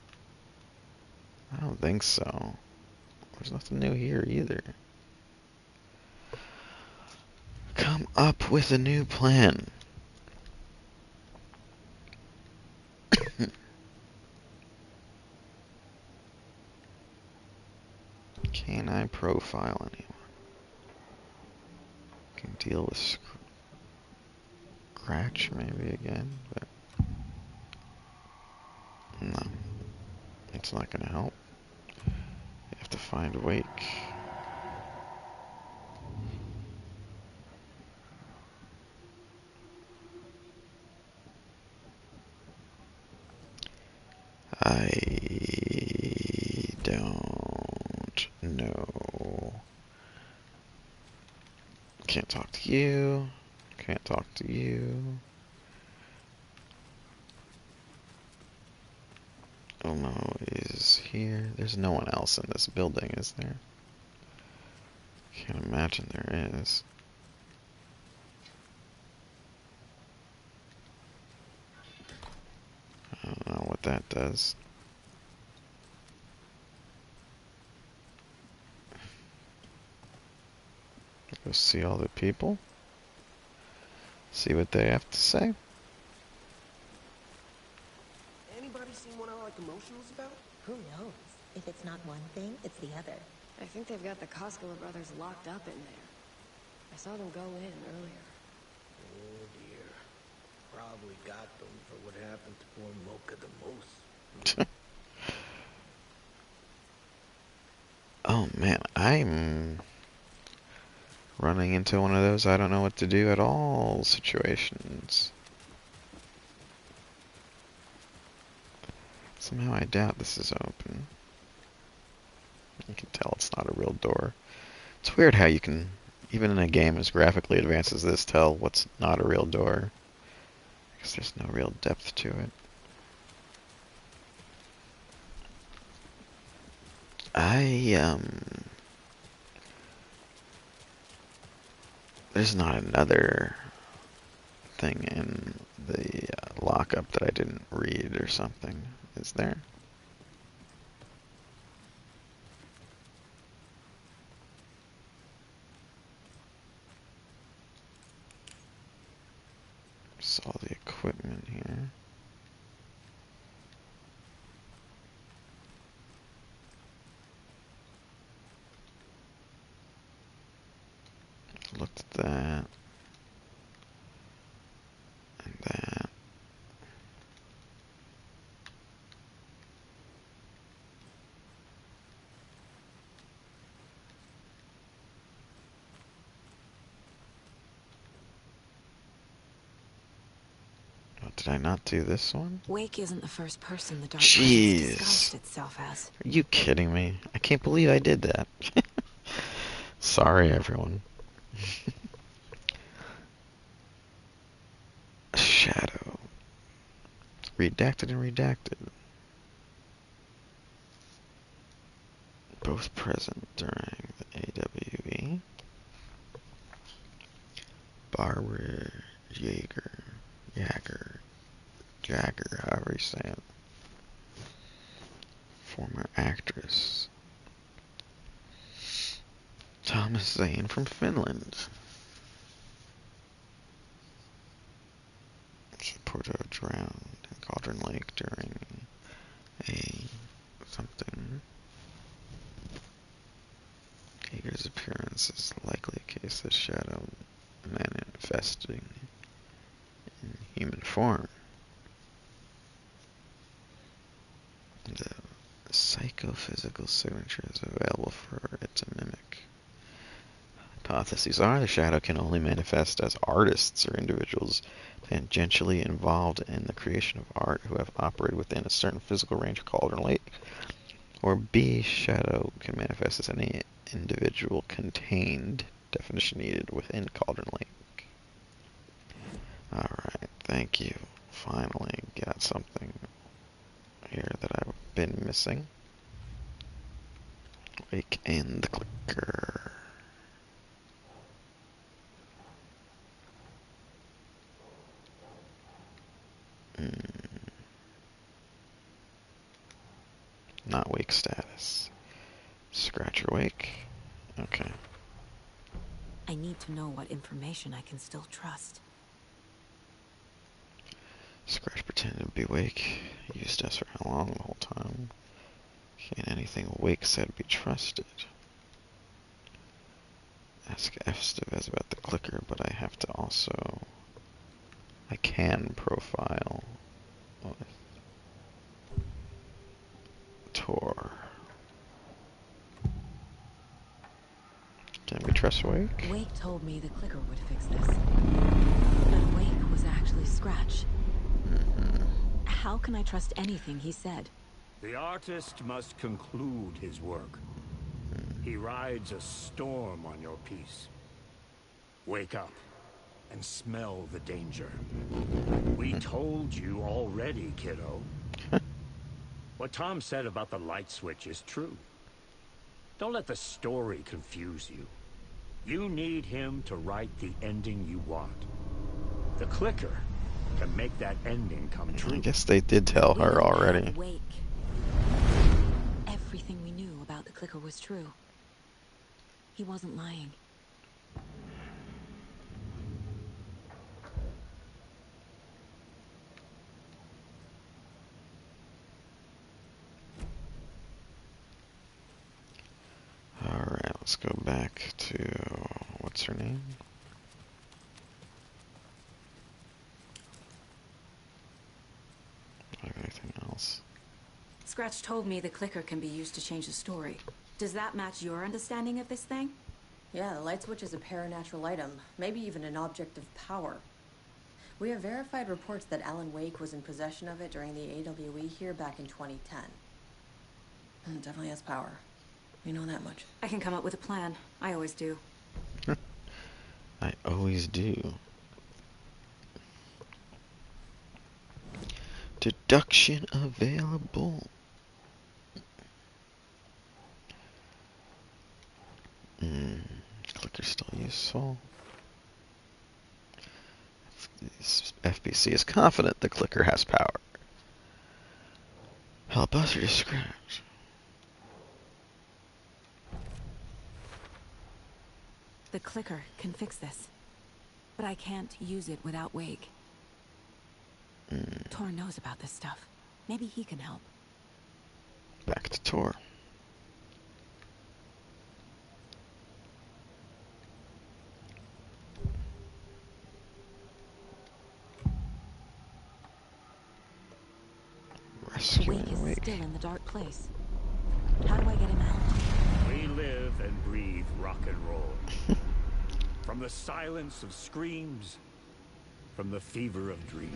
I don't think so. There's nothing new here either. Come up with a new plan. Can I profile anyone? Can deal with Scratch maybe again, but no, it's not gonna help. You have to find Wake. I don't know. Can't talk to you. Can't talk to you. Elmo is here. There's no one else in this building, is there? Can't imagine there is. I don't know what that does. Go see all the people. See what they have to say. Anybody seen what I like emotionals about? Who knows? If it's not one thing, it's the other. I think they've got the Koskela brothers locked up in there. I saw them go in earlier. Oh dear. Probably got them for what happened to poor Mocha the Moose. Oh man, I'm running into one of those I don't know what to do at all situations. Somehow I doubt this is open. You can tell it's not a real door. It's weird how you can, even in a game as graphically advanced as this, tell what's not a real door. Because there's no real depth to it. There's not another thing in the lockup that I didn't read or something, is there? Saw the equipment here. Did I not do this one? Wake isn't the first person the dark presence Jeez. disguised itself as. Are you kidding me? I can't believe I did that. Sorry, everyone. Shadow. Redacted and redacted. Both present during the AWE. Barbara Jagger, however you say it. Former actress. Thomas Zane from Finland. Porto drowned in Cauldron Lake during a something. Hager's appearance is likely a case of shadow manifesting in human form. The psychophysical signature is available for it to mimic. Hypotheses are the shadow can only manifest as artists or individuals tangentially involved in the creation of art who have operated within a certain physical range of Cauldron Lake. Or B, shadow can manifest as any individual contained, definition needed, within Cauldron Lake. Alright, thank you. Finally got something here that I've been missing. Wake and the clicker. Not wake status. Scratch or wake. Okay. I need to know what information I can still trust. Scratch pretended to be wake. Used us for how long the whole time? Can't anything wake said be trusted? Ask Estevez about the clicker, but I have to also... I can profile with Tor. Can we trust Wake? Wake told me the clicker would fix this. But Wake was actually Scratch. How can I trust anything he said? The artist must conclude his work. He rides a storm on your piece. Wake up and smell the danger. We told you already, kiddo. What Tom said about the light switch is true. Don't let the story confuse you. You need him to write the ending you want. The clicker can make that ending come true. I guess they did tell her already. Wake. Everything we knew about the clicker was true. He wasn't lying. Alright, let's go back to... what's her name? Anything else? Scratch told me the clicker can be used to change the story. Does that match your understanding of this thing? Yeah, the light switch is a paranatural item, maybe even an object of power. We have verified reports that Alan Wake was in possession of it during the AWE here back in 2010. It definitely has power. We know that much. I can come up with a plan. I always do. I always do. Deduction available. Clicker's still useful. FBC is confident the clicker has power. Help us or just Scratch? The clicker can fix this. But I can't use it without Wake. Tor knows about this stuff. Maybe he can help. Back to Tor. Wake is still in the dark place. How do I get him out? We live and breathe rock and roll. From the silence of screams, from the fever of dreams.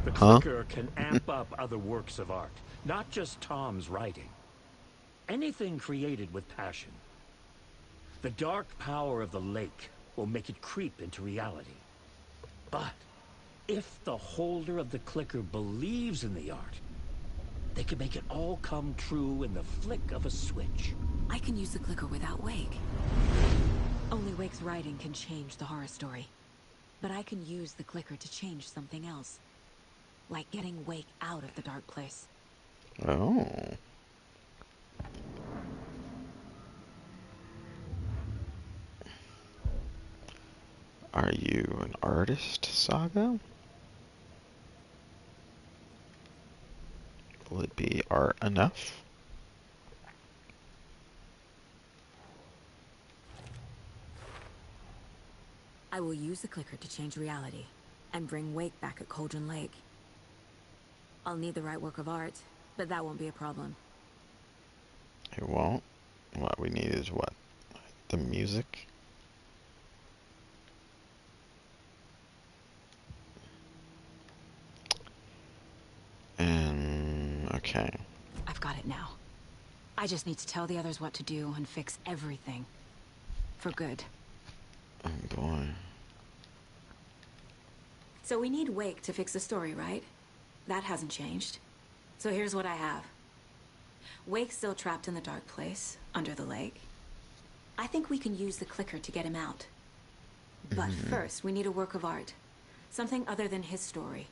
The Huh? clicker can amp up other works of art, not just Tom's writing. Anything created with passion. The dark power of the lake will make it creep into reality. But if the holder of the clicker believes in the art, they can make it all come true in the flick of a switch. I can use the clicker without Wake. Only Wake's writing can change the horror story. But I can use the clicker to change something else. Like getting Wake out of the dark place. Oh. Are you an artist, Saga? Will it be art enough? I will use the clicker to change reality and bring Wake back at Cauldron Lake. I'll need the right work of art, but that won't be a problem. It won't. What we need is what? The music? And okay. I've got it now. I just need to tell the others what to do and fix everything. For good. Oh boy. So we need Wake to fix the story, right? That hasn't changed. So here's what I have. Wake's still trapped in the dark place, under the lake. I think we can use the clicker to get him out. But first, we need a work of art. Something other than his story.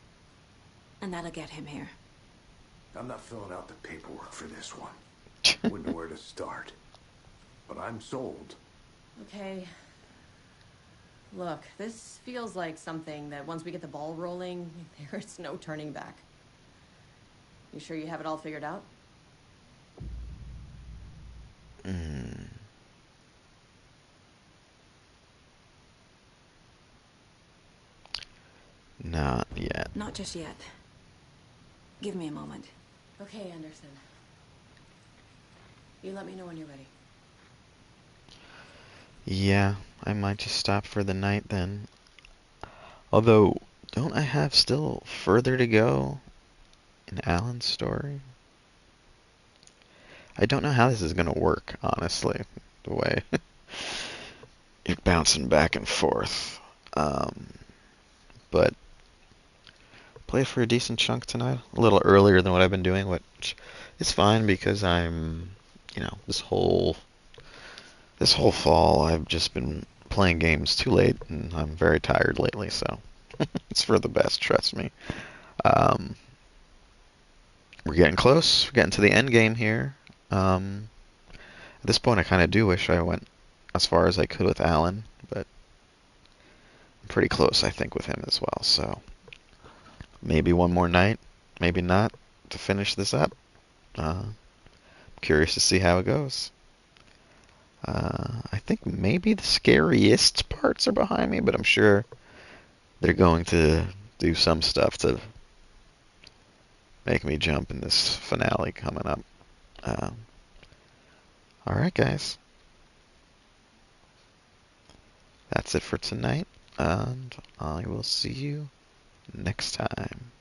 And that'll get him here. I'm not filling out the paperwork for this one. Wouldn't know where to start. But I'm sold. Okay. Look, this feels like something that once we get the ball rolling, there's no turning back. You sure you have it all figured out? Not yet. Not just yet. Give me a moment. Okay, Anderson. You let me know when you're ready. Yeah, I might just stop for the night then. Although, don't I have still further to go in Alan's story? I don't know how this is going to work, honestly, the way you're bouncing back and forth. But play for a decent chunk tonight, a little earlier than what I've been doing, which is fine because I'm, this whole fall I've just been playing games too late, and I'm very tired lately, so it's for the best, trust me. We're getting close. We're getting to the end game here. At this point, I kind of do wish I went as far as I could with Alan, but I'm pretty close, I think, with him as well. So maybe one more night, maybe not, to finish this up. Curious to see how it goes. I think maybe the scariest parts are behind me, but I'm sure they're going to do some stuff to make me jump in this finale coming up. Alright, guys. That's it for tonight, and I will see you next time.